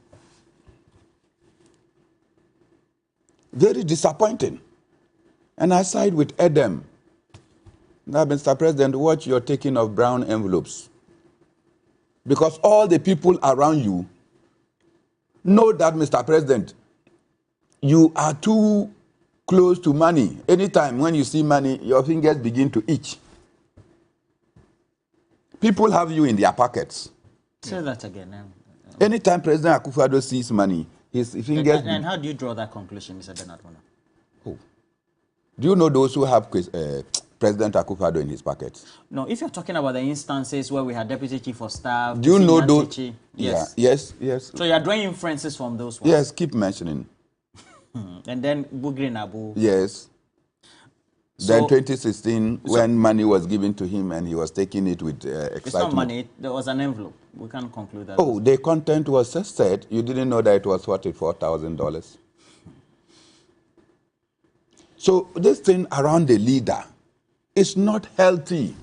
Very disappointing. And I side with Edem. Now, Mr. President, watch your taking of brown envelopes. Because all the people around you know that, Mr. President, you are too close to money. Anytime when you see money, your fingers begin to itch. People have you in their pockets. Say that again. Anytime President Akufado sees money, his fingers... And how do you draw that conclusion, Mr. Bernard? Oh. Do you know those who have President Akufado in his pockets? No, if you're talking about the instances where we had Deputy Chief of Staff... Do you know those? Yes. Yeah. Yes. So you're drawing inferences from those ones? Yes, keep mentioning. And then Bugree Nabak. Yes. So, then 2016, when money was given to him and he was taking it with excitement. It's not money, there was an envelope. We can't conclude that. Oh, the content was just said. You didn't know that it was $44,000. So this thing around the leader is not healthy.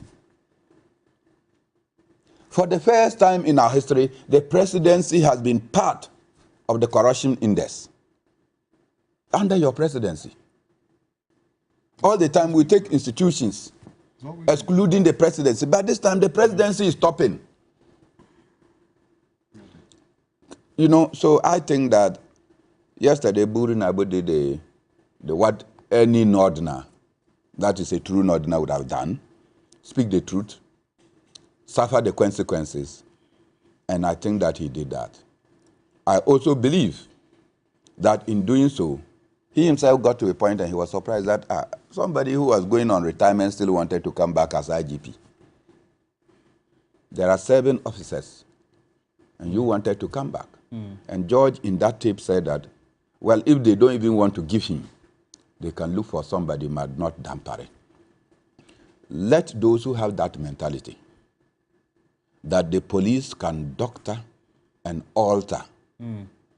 For the first time in our history, the presidency has been part of the corruption index. Under your presidency. All the time we take institutions, excluding the presidency. But this time the presidency is topping. You know, so I think that yesterday Bugree Nabak did the what any Northerner, that is a true Northerner, would have done. Speak the truth, suffer the consequences. And I think that he did that. I also believe that in doing so, he himself got to a point and he was surprised that somebody who was going on retirement still wanted to come back as IGP. There are 7 officers, and you wanted to come back. And George, in that tape, said that, well, if they don't even want to give him, they can look for somebody, but not Dampare. Let those who have that mentality, that the police can doctor and alter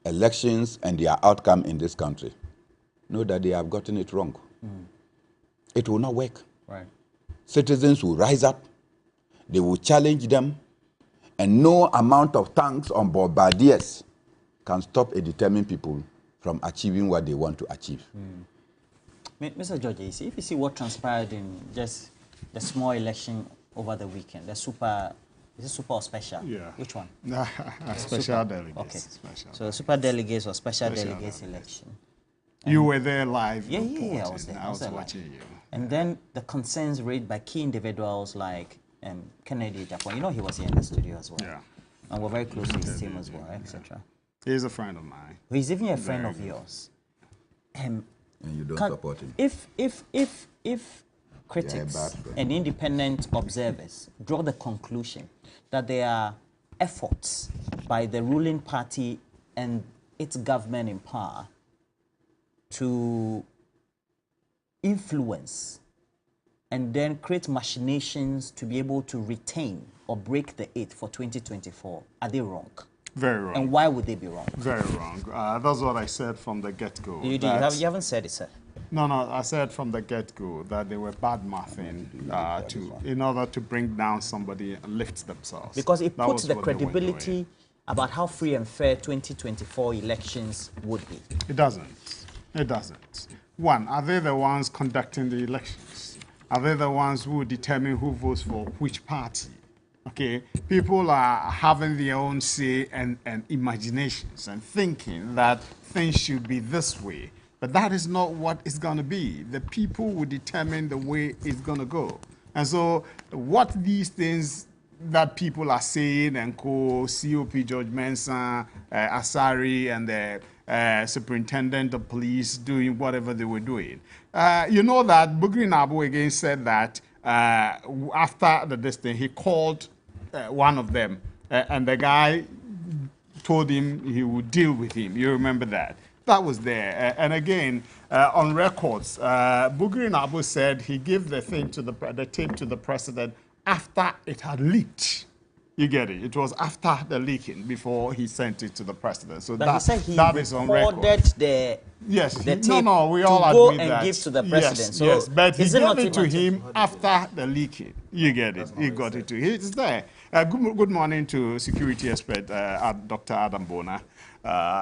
elections and their outcome in this country, know that they have gotten it wrong. It will not work. Right. Citizens will rise up, they will challenge them, and no amount of tanks on bombardiers can stop a determined people from achieving what they want to achieve. Mr. George, if you see what transpired in just the small election over the weekend, is it super or special? Yeah. Which one? Special delegates. Okay. Special So the super delegates or special delegates election. You were there live. Yeah, I was there. I was there watching live. you. And then the concerns raised by key individuals like Kennedy Japan. You know, he was here in the studio as well. Yeah. And we're very close to his team as well, etc. He's a friend of mine. He's even a friend of yours. And you don't support him. If critics and independent observers draw the conclusion that there are efforts by the ruling party and its government in power to influence and then create machinations to be able to retain or break the 8 for 2024, are they wrong? Very wrong. And why would they be wrong? Very wrong. That's what I said from the get-go. You haven't said it, sir. No, I said from the get-go that they were bad mouthing in order to bring down somebody and lift themselves. Because it puts the credibility about how free and fair 2024 elections would be. It doesn't. It doesn't. One, are they the ones conducting the elections? Are they the ones who determine who votes for which party? Okay, people are having their own say and imaginations and thinking that things should be this way. But that is not what it's going to be. The people will determine the way it's going to go. And so what these things that people are saying and COP George Mensah, Asari, and the superintendent of police doing whatever they were doing. You know that Bugree Nabak again said that after this thing, he called one of them, and the guy told him he would deal with him. You remember that? That was there. And again, on records, Bugree Nabak said he gave the thing to the tape to the president after it had leaked. You get it? It was after the leaking before he sent it to the president. So but he said he that is on record. The tape no, we all to go admit and that. give to the president. Yes, so yes, but he gave it to not him after the leaking. You get it? He got it to him. It's there. Good morning to security expert Dr. Adam Bona.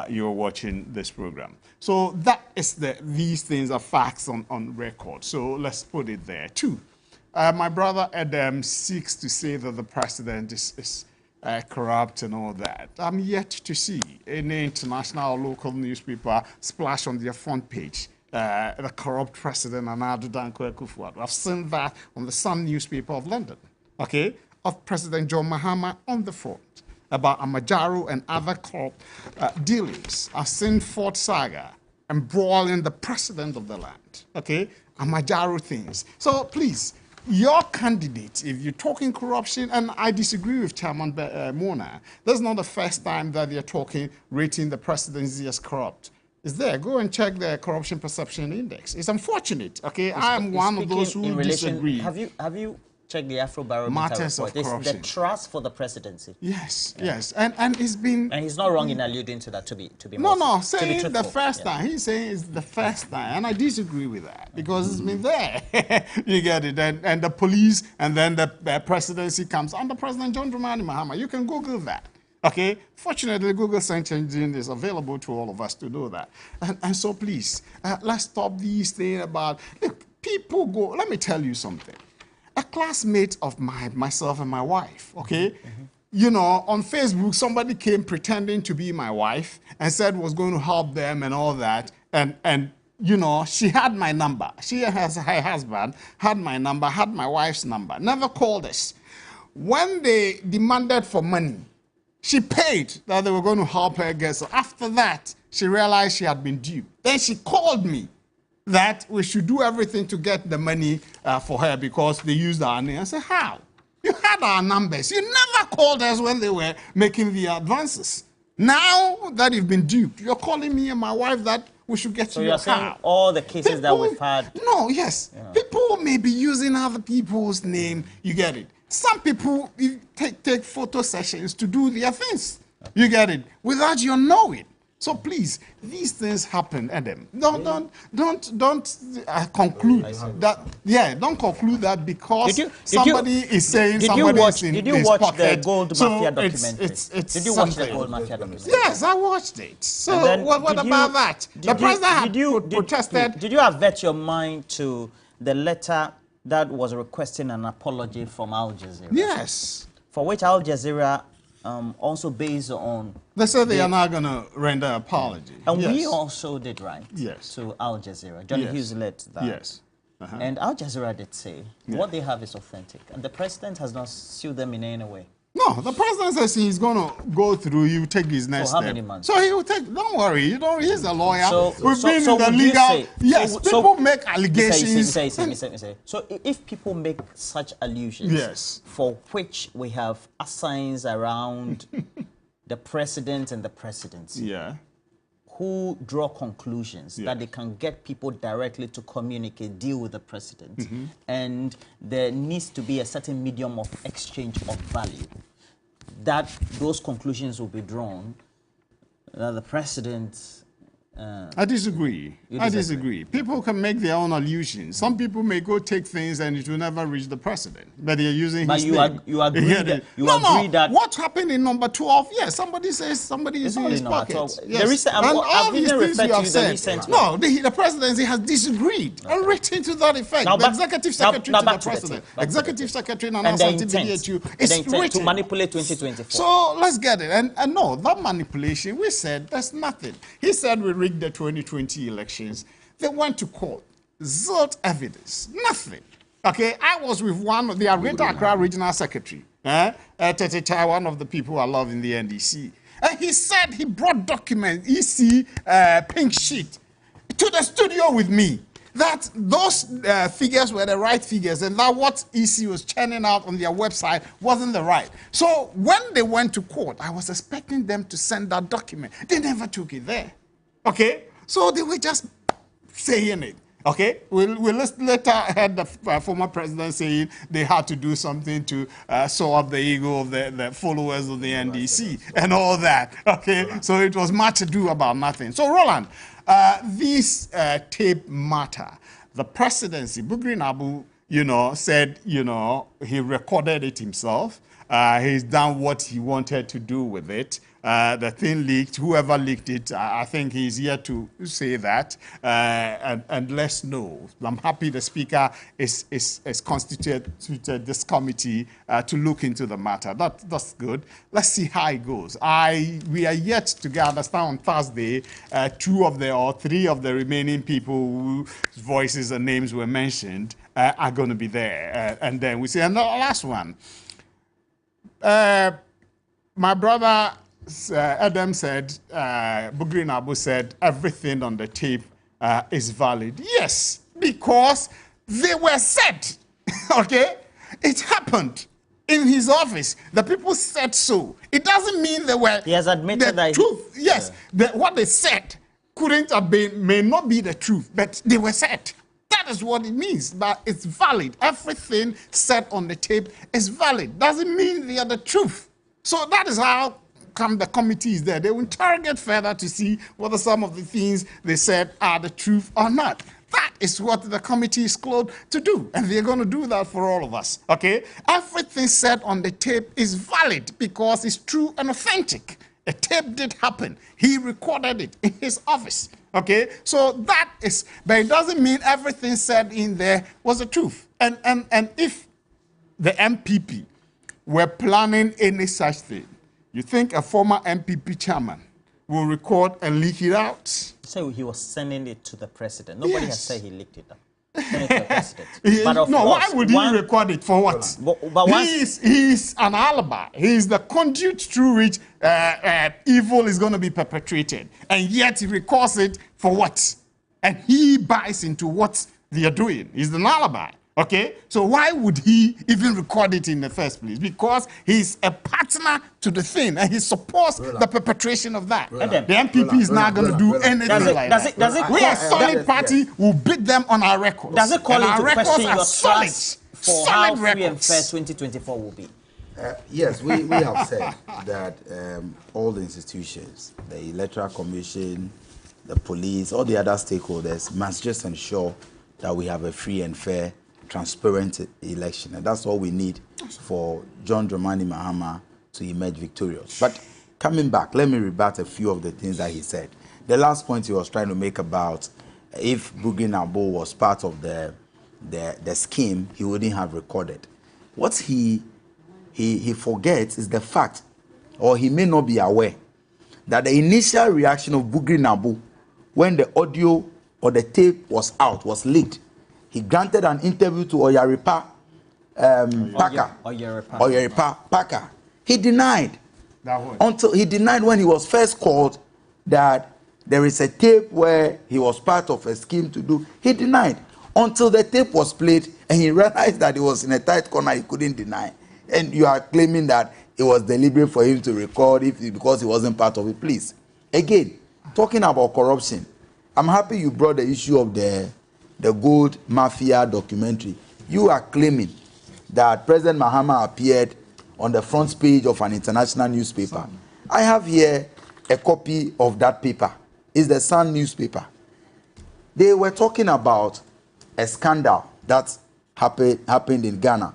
You're watching this program. So that is these things are facts on record. So let's put it there. Two, my brother Adam seeks to say that the president is corrupt and all that. I'm yet to see any international or local newspaper splash on their front page the corrupt president Akufado. I've seen that on the Sun newspaper of London, okay, of President John Mahama on the front about Amajaro and other corrupt dealings. I've seen Fort Saga embroiling the president of the land, okay, Amajaro things. So please, your candidate, if you're talking corruption, and I disagree with Chairman Mona, that's not the first time that they're talking, rating the presidency as corrupt. It's there. Go and check the Corruption Perception Index. It's unfortunate, okay? I am one of those who disagree. Have you checked the Afrobarometer Matters report? of corruption. The trust for the presidency. Yes, yes. And it's been... And he's not wrong in alluding to that, to be saying the first time. He's saying it's the first time. And I disagree with that because it's been there. You get it? And the police and then the presidency comes under President John Dramani Mahama. You can Google that. Okay? Fortunately, Google search engine is available to all of us to do that. And so please, let's stop these things about... Look, people go... Let me tell you something. A classmate of myself and my wife, okay? You know, on Facebook, somebody came pretending to be my wife and said was going to help them and all that. And you know, she had my number. She has her husband, had my number, had my wife's number, never called us. When they demanded for money, she paid that they were going to help her get. So after that, she realized she had been due. Then she called me that we should do everything to get the money for her because they used our name. I said, how? You had our numbers. You never called us when they were making the advances. Now that you've been duped, you're calling me and my wife that we should get so you you're a saying car. all the cases that we've had... No, yes. Yeah. People may be using other people's name. You get it. Some people take photo sessions to do their things. You get it. Without you knowing. So please, these things happen, Adam. Don't conclude that. Yeah, don't conclude that because somebody is saying somebody is in his pocket. Did you watch the Gold Mafia documentary? Did you watch the Gold Mafia documentary? Yes, I watched it. So what about that? The president had protested. Did you avert your mind to the letter that was requesting an apology from Al Jazeera? Yes. For which Al Jazeera also based on... They said they are not going to render apology. And we also did write yes. to Al Jazeera. Johnny Hughes led that. Yes. And Al Jazeera did say what they have is authentic. And the president has not sued them in any way. No, the president says he's going to go through, you take his next step. How many months? So he will take, don't worry, he's a lawyer. We've been in the legal, people make allegations. So if people make such allusions, for which we have assigns around the president and the presidency, who draw conclusions that they can get people directly to communicate, deal with the president, and there needs to be a certain medium of exchange of value, that those conclusions will be drawn, that the president... I disagree. I disagree. People can make their own allusions. Some people may go take things and it will never reach the president, but they're using his name. You agree that... What happened in number 12? Yes, somebody says somebody is in his pocket. Yes. I've even referred to the recent one. No, the presidency has disagreed and written to that effect. The executive secretary to the president. Executive secretary and the intent is written. To manipulate 2024. So let's get it. And no, that manipulation, we said there's nothing. He said we rigged the 2020 elections. They went to court. Zilch evidence. Nothing. Okay, I was with one of the Greater Accra Regional Secretary, Tete Chai, one of the people I love in the NDC. And he said he brought documents, EC pink sheet, to the studio with me. That those figures were the right figures and that what EC was churning out on their website wasn't the right. So when they went to court, I was expecting them to send that document. They never took it there. Okay, so they were just saying it. Okay, we later heard the former president saying they had to do something to sow up the ego of the followers of the NDC and all that. Okay, so it was much ado about nothing. So Roland, this tape matter. The presidency, Bugree Nabak, said, he recorded it himself. He's done what he wanted to do with it. The thing leaked. Whoever leaked it, I think he's here to say that and let's know. I'm happy the speaker is constituted this committee to look into the matter. That's good. Let's see how it goes. We are yet to understand on Thursday 2 of or 3 of the remaining people whose voices and names were mentioned are going to be there, and then we see. And the last one. My brother Adam said, Bugree Nabak said, everything on the tape is valid. Yes, because they were said. Okay? It happened in his office. The people said so. It doesn't mean they were... He has admitted that... Truth. Yes, what they said couldn't have been, may not be the truth, but they were said. That is what it means, but it's valid. Everything said on the tape is valid. Doesn't mean they are the truth. So that is how come the committee is there. They will interrogate further to see whether some of the things they said are the truth or not. That is what the committee is called to do, and they're going to do that for all of us, okay? Everything said on the tape is valid because it's true and authentic. A tape did happen. He recorded it in his office. Okay, so that is, but it doesn't mean everything said in there was the truth. And if the MPP were planning any such thing, you think a former MPP chairman will record and leak it out? So he was sending it to the president. Nobody has said he leaked it out. Why would he record it? For what? He's an alibi. He's the conduit through which evil is going to be perpetrated. And yet he records it for what? And he buys into what they are doing. He's an alibi. Okay? So why would he even record it in the first place? Because he's a partner to the thing and he supports the perpetration of that. The MPP is not going to do anything like that. We are a solid party. We'll beat them on our records. Does it call into question your solid, trust for how free and fair 2024 will be? Yes, we have said that all the institutions, the Electoral Commission, the police, all the other stakeholders must just ensure that we have a free and fair, transparent election. And that's all we need for John Dramani Mahama to emerge victorious. But coming back, let me rebut a few of the things that he said. The last point he was trying to make about if Bugree Nabak was part of the scheme, he wouldn't have recorded. What he forgets is the fact, or he may not be aware, that the initial reaction of Bugree Nabak when the audio or the tape was out, was leaked. He granted an interview to Oyaripa Parker. He denied. Until he denied when he was first called that there is a tape where he was part of a scheme to do. He denied until the tape was played and he realized that he was in a tight corner. He couldn't deny. And you are claiming that it was deliberate for him to record because he wasn't part of it. Please, again, talking about corruption, I'm happy you brought the issue of the gold mafia documentary. You are claiming that President Mahama appeared on the front page of an international newspaper. I have here a copy of that paper. It's the Sun newspaper. They were talking about a scandal that happened in Ghana.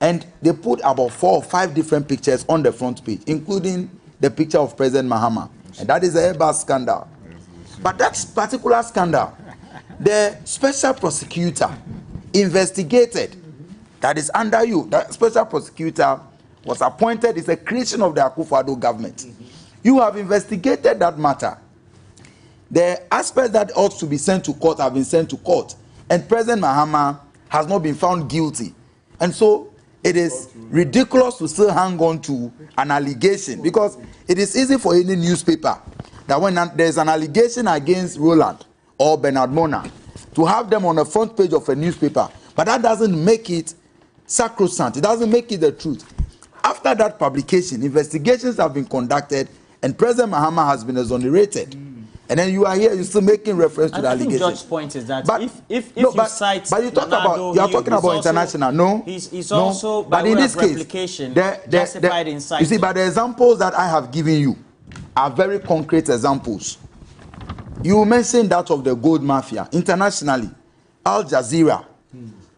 And they put about 4 or 5 different pictures on the front page, including the picture of President Mahama. And that is the Airbus scandal. But that particular scandal, the special prosecutor investigated, that is under you. That special prosecutor was appointed. It's a creation of the Akufado government. You have investigated that matter. The aspects that ought to be sent to court have been sent to court. And President Mahama has not been found guilty. And so it is ridiculous to still hang on to an allegation, because it is easy for any newspaper that when there's an allegation against Roland or Bernard Mona to have them on the front page of a newspaper, but that doesn't make it sacrosanct. It doesn't make it the truth. After that publication, investigations have been conducted and President Mahama has been exonerated. And then you are here, you're still making reference to the allegation. I think George's point is that but, if you cite but you talk about, you are talking about international. No, he's no, also by but in way this of case, replication justified in citing. You see, but the examples that I have given you are very concrete examples. You mentioned that of the gold mafia. Internationally, Al Jazeera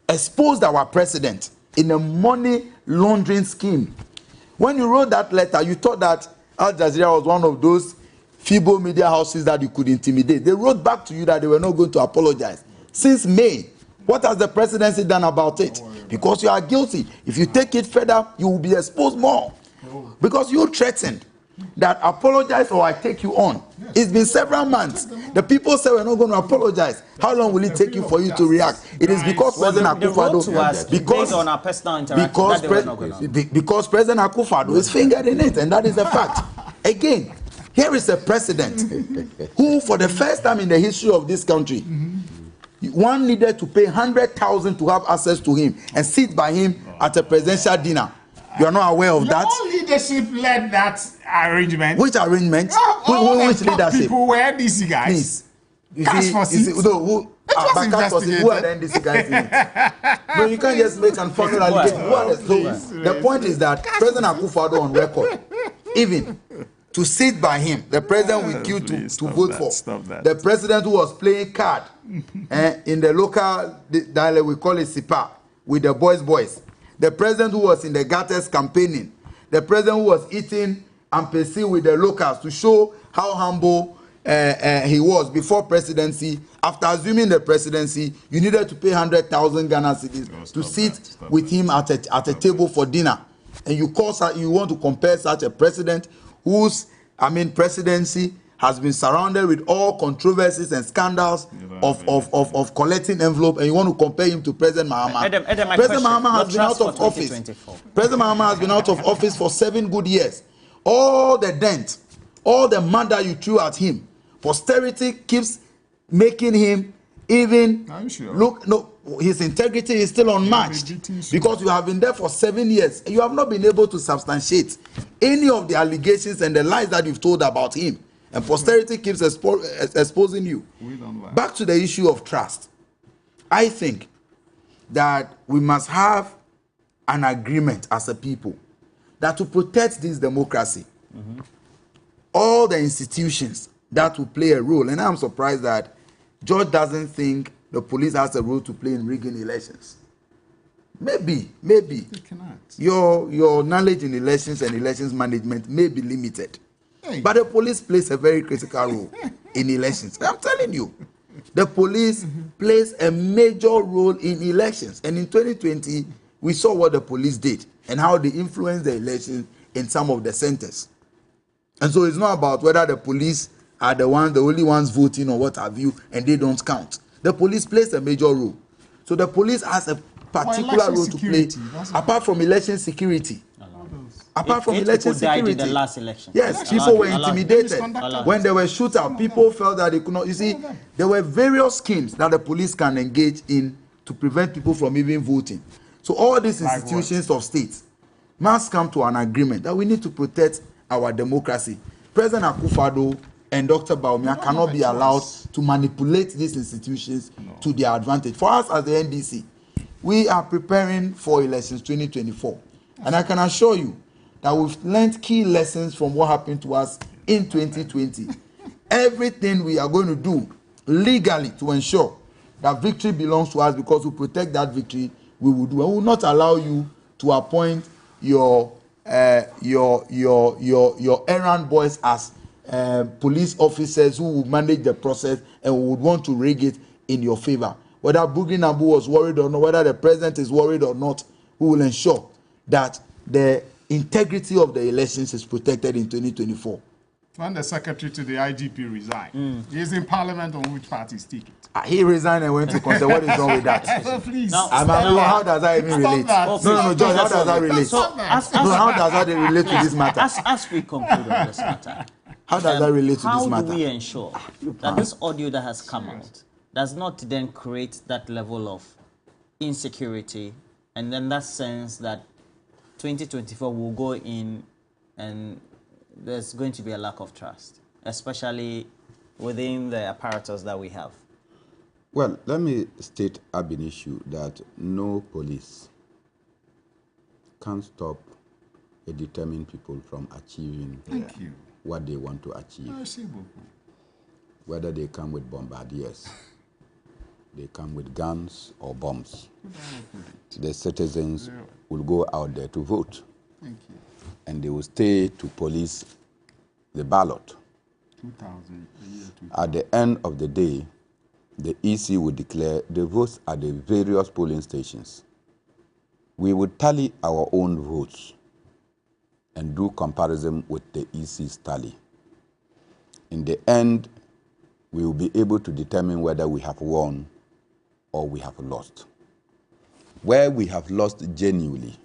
exposed our president in a money laundering scheme. When you wrote that letter, you thought that Al Jazeera was one of those feeble media houses that you could intimidate. They wrote back to you that they were not going to apologize. Since May, what has the presidency done about it? Because you are guilty. If you take it further, you will be exposed more. Because you threatened that apologize or I take you on. It's been several months. The people say we're not going to apologize. How long will it take you for you to react? It is because President Akufado, based on our personal interaction, because President Akufado is fingered in it, and that is a fact. Again, here is a president who, for the first time in the history of this country, one needed to pay 100,000 to have access to him and sit by him at a presidential dinner. You are not aware of that? Your leadership led that arrangement. Which arrangement? Which leadership? People were NDC guys. Please. Who are the NDC guys? No, you can't just make an formal allegation. The point is that President Akufado on record, even to sit by him, the president we queued to vote for, the president who was playing card in the local dialect, we call it SIPA, with the boys, the president who was in the gutters campaigning, the president who was eating ampesi with the locals to show how humble he was before presidency. After assuming the presidency, you needed to pay 100,000 Ghana cedis to sit with him at a table for dinner. And you want to compare such a president whose presidency has been surrounded with all controversies and scandals of collecting envelope, and you want to compare him to President Mahama. President Mahama has been out of office. President Mahama has been out of office for 7 good years. All the dent, all the murder you threw at him, posterity keeps making him even look. No, his integrity is still unmatched because you have been there for 7 years. You have not been able to substantiate any of the allegations and the lies that you've told about him. And posterity keeps exposing you. Back to the issue of trust. I think that we must have an agreement as a people that to protect this democracy, all the institutions that will play a role, and I'm surprised that George doesn't think the police has a role to play in rigging elections. Maybe They cannot. your knowledge in elections and elections management may be limited. Hey. But the police plays a very critical role in elections. I'm telling you, the police plays a major role in elections. And in 2020, we saw what the police did and how they influenced the elections in some of the centers. And so it's not about whether the police are the only ones voting or what have you, and they don't count. The police plays a major role. So the police has a particular role to play, apart from election security. Apart from election security. Died in the last election. Yes, people were intimidated. When there were shootouts, people felt that they could not. You see, there were various schemes that the police can engage in to prevent people from even voting. So all these institutions of states must come to an agreement that we need to protect our democracy. President Akufado and Dr. Baumia cannot be allowed to manipulate these institutions to their advantage. For us as the NDC, we are preparing for elections 2024. And I can assure you that we've learned key lessons from what happened to us in 2020. Everything we are going to do legally to ensure that victory belongs to us, because we protect that victory, we will do. And we will not allow you to appoint your errand boys as police officers who will manage the process and would want to rig it in your favor. Whether Bugree Nabak was worried or not, whether the president is worried or not, we will ensure that the integrity of the elections is protected in 2024. When the secretary to the IGP resigned, he is in parliament on which party's ticket? He resigned and went to contest. What is wrong with that? So please. How does that even relate? No, John, how does that relate? How does that relate to this matter? As we conclude on this matter, how does that relate to this matter? How do we ensure that this audio that has come out does not then create that level of insecurity, and then that sense that 2024 will go in and there's going to be a lack of trust, especially within the apparatus that we have? Well, let me state ab initio that no police can stop a determined people from achieving what they want to achieve. Whether they come with bombardiers, they come with guns or bombs. The citizens will go out there to vote. And they will stay to police the ballot. At the end of the day, the EC will declare the votes at the various polling stations. We will tally our own votes and do comparison with the EC's tally. In the end, we will be able to determine whether we have won or we have lost. Where we have lost genuinely,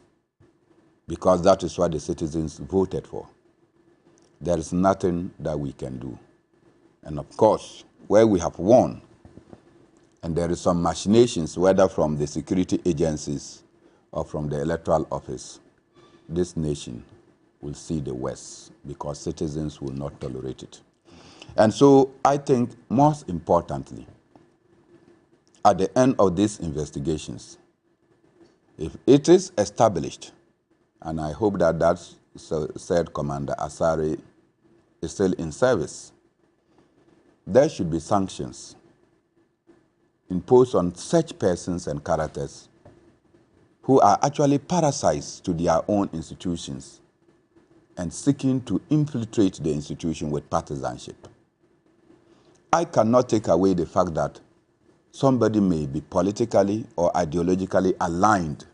because that is what the citizens voted for, there is nothing that we can do. And of course, where we have won, and there is some machinations, whether from the security agencies or from the electoral office, this nation will see the worst, because citizens will not tolerate it. And so I think most importantly, at the end of these investigations, if it is established, and I hope that that said Commander Asare is still in service, there should be sanctions imposed on such persons and characters who are actually parasites to their own institutions and seeking to infiltrate the institution with partisanship. I cannot take away the fact that somebody may be politically or ideologically aligned,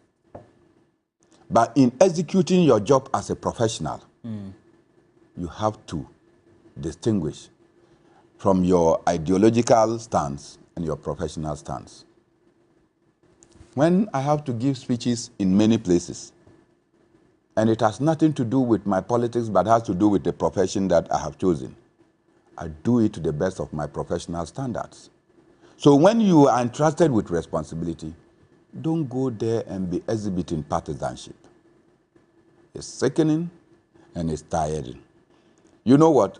but in executing your job as a professional, you have to distinguish from your ideological stance and your professional stance. When I have to give speeches in many places, and it has nothing to do with my politics, but has to do with the profession that I have chosen, I do it to the best of my professional standards. So when you are entrusted with responsibility, don't go there and be exhibiting partisanship. It's sickening and it's tiring. You know what?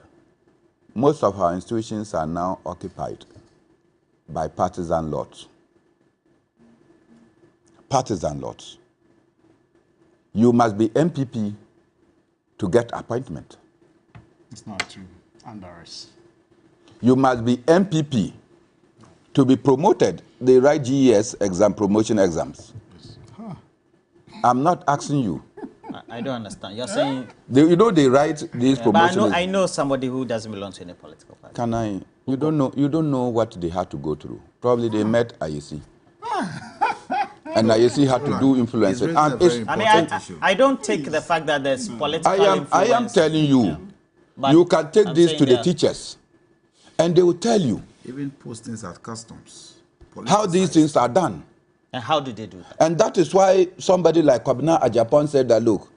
Most of our institutions are now occupied by partisan lots. Partisan lots. You must be MPP to get appointment. It's not true. Under us. You must be MPP to be promoted. They write GES exam, promotion exams. Huh. I'm not asking you. I don't understand. You're saying... You know they write these promotion But I know somebody who doesn't belong to any political party. Can I? You don't know what they had to go through. Probably they met IEC. And IEC had to do influence. I don't take the fact that there's political influence. I am telling you, you can take this to the teachers, and they will tell you even postings at customs, how these things are done. And how did they do that? And that is why somebody like Kwabena Agyapong said that, look,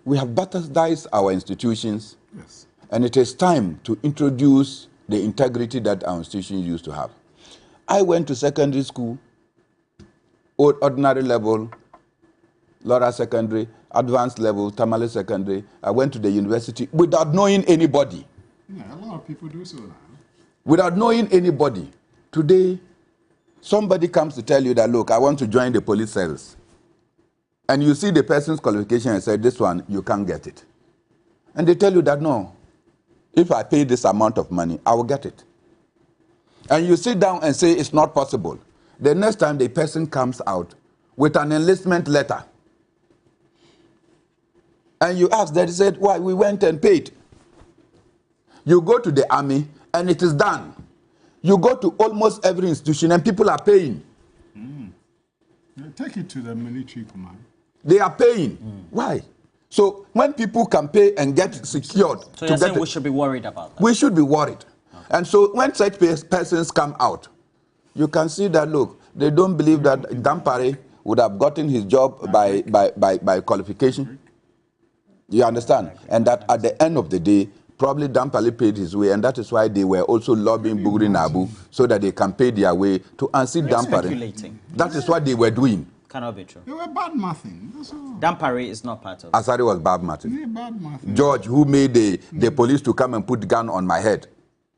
we have bastardized our institutions, and it is time to introduce the integrity that our institutions used to have. I went to secondary school, ordinary level, lower secondary, advanced level, Tamale secondary. I went to the university without knowing anybody. Yeah, a lot of people do so now. Without knowing anybody. Today, somebody comes to tell you that, look, I want to join the police cells. And you see the person's qualification and say, this one, you can't get it. And they tell you that, no, if I pay this amount of money, I will get it. And you sit down and say, it's not possible. The next time the person comes out with an enlistment letter, and you ask, they said, why, we went and paid. You go to the army, and it is done. You go to almost every institution, and people are paying. Take it to the military command. They are paying. Why? So when people can pay and get secured, so you're saying we should be worried about that? We should be worried. Okay. And so when such persons come out, you can see that, look, they don't believe that Dampare would have gotten his job by qualification. You understand? And that at the end of the day, probably Dampale paid his way, and that is why they were also lobbying Bugree Nabak so that they can pay their way to unseat Dampare. That is what they were doing. Cannot be true. They were bad mouthing. Dampare is not part of it. Asari was bad mouthing. Yeah, bad mouthing. George, who made the police to come and put gun on my head,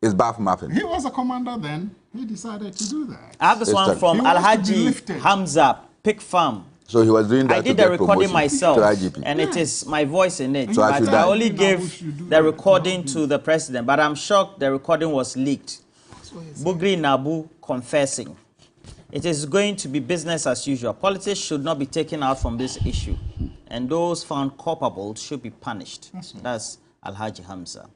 is bad mouthing. He was a commander then. He decided to do that. I have this one from Alhaji Hamza, Pig Farm. So he was doing that. I did the recording myself, and it is my voice in it. So but I only gave the recording to the president, but I'm shocked the recording was leaked. Bugree Nabak confessing. It is going to be business as usual. Politics should not be taken out from this issue, and those found culpable should be punished. That's Alhaji Hamza.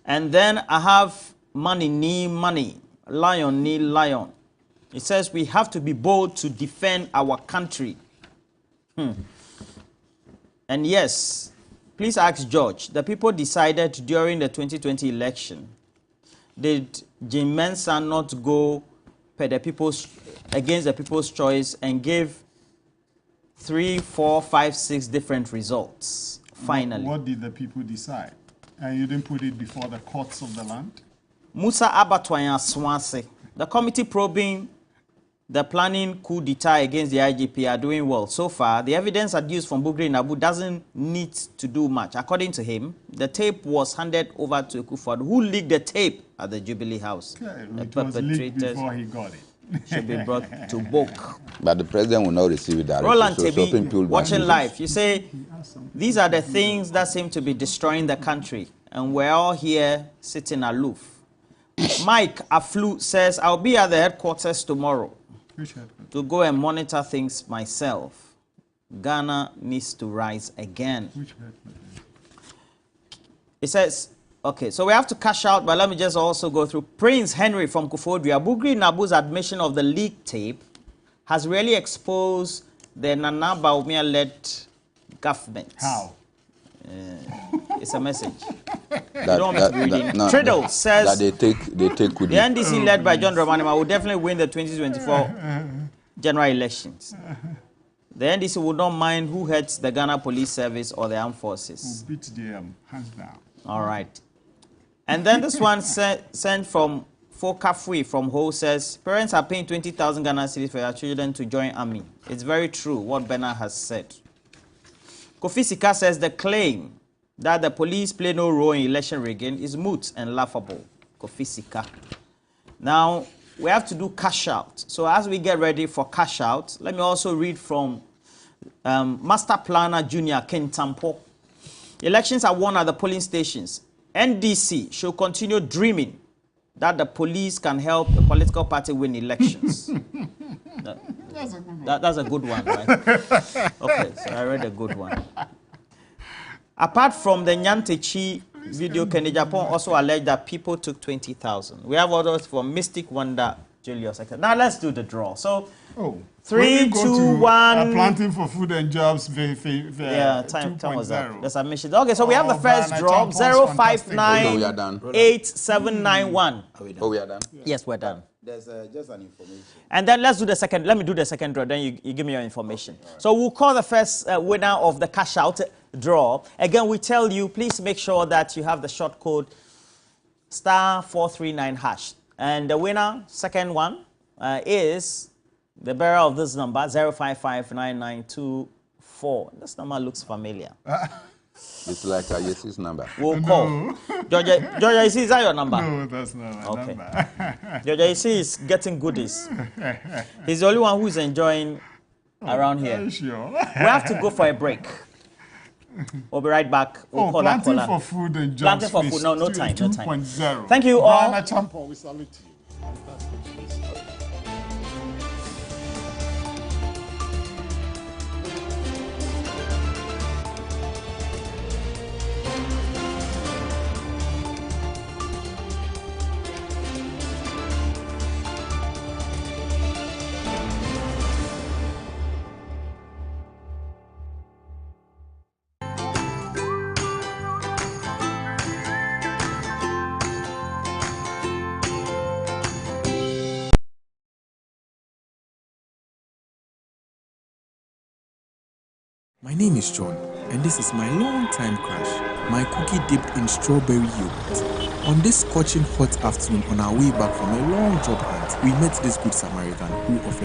And then I have money, knee money, lion, knee lion. It says we have to be bold to defend our country. And yes, please ask George, the people decided during the 2020 election, did Jim Mensah not go against the people's choice and give 3, 4, 5, 6 different results, finally? What did the people decide? And you didn't put it before the courts of the land? Musa Abatwayan Swansea, the committee probing the planning coup d'etat against the IGP are doing well. So far, the evidence adduced from Bugree Nabak doesn't need to do much. According to him, the tape was handed over to Akufado, who leaked the tape at the Jubilee House. Okay, the it was leaked before he got it. Should be brought to book. But the president will not receive it directly. Roland Tebi, watching live, you say, these are the things that seem to be destroying the country, and we're all here sitting aloof. Mike Aflu says, I'll be at the headquarters tomorrow to go and monitor things myself. Ghana needs to rise again. It says, okay, so we have to cash out, but let me just also go through. Prince Henry from Kufodria, Bugree Nabak's admission of the leaked tape has really exposed the Nana Bawumia-led government. How? It's a message. Triddle says that they take the NDC led by John Dramani will definitely win the 2024 general elections. The NDC would not mind who heads the Ghana Police Service or the armed forces. We'll beat them hands down. All right. And then this one sent from Fokafui from Ho says, parents are paying 20,000 Ghana cedis for their children to join army. It's very true what Bernard has said. Kofi Sika says the claim that the police play no role in election rigging is moot and laughable. Kofi Sika. Now, we have to do cash out. So as we get ready for cash out, let me also read from Master Planner Junior Ken Tampo. Elections are won at the polling stations. NDC should continue dreaming that the police can help a political party win elections. That's a good one, right? Okay, so I read a good one. Apart from the Nyantechi video, Kenny Japan also alleged that people took 20,000. We have orders for Mystic Wonder, Julius. Now let's do the draw. So, 3, 2, 1. Planting for food and jobs. Time was up. The submission. Okay, so we have the first draw. 0598791. Oh, we are done? Yes, we're done. There's just an information. And then let's do the second. Let me do the second draw. Then you give me your information. Right. So we'll call the first winner of the cash out draw. Again, we tell you, please make sure that you have the short code *439#. And the winner, second one, is the bearer of this number, 0559924. This number looks familiar. It's like a Yesi's number. We'll call. Georgia, Yesi, is that your number? No, that's not my number. Georgia Yesi is getting goodies. He's the only one who's enjoying around here. Sure. We have to go for a break. We'll be right back. We'll call that planting caller. for food and jobs. Planting for food. No time. 2.0. Thank you all. Champo, we salute you. My name is John, and this is my long-time crush, my cookie dipped in strawberry yogurt. On this scorching hot afternoon on our way back from a long job hunt, we met this good Samaritan who offered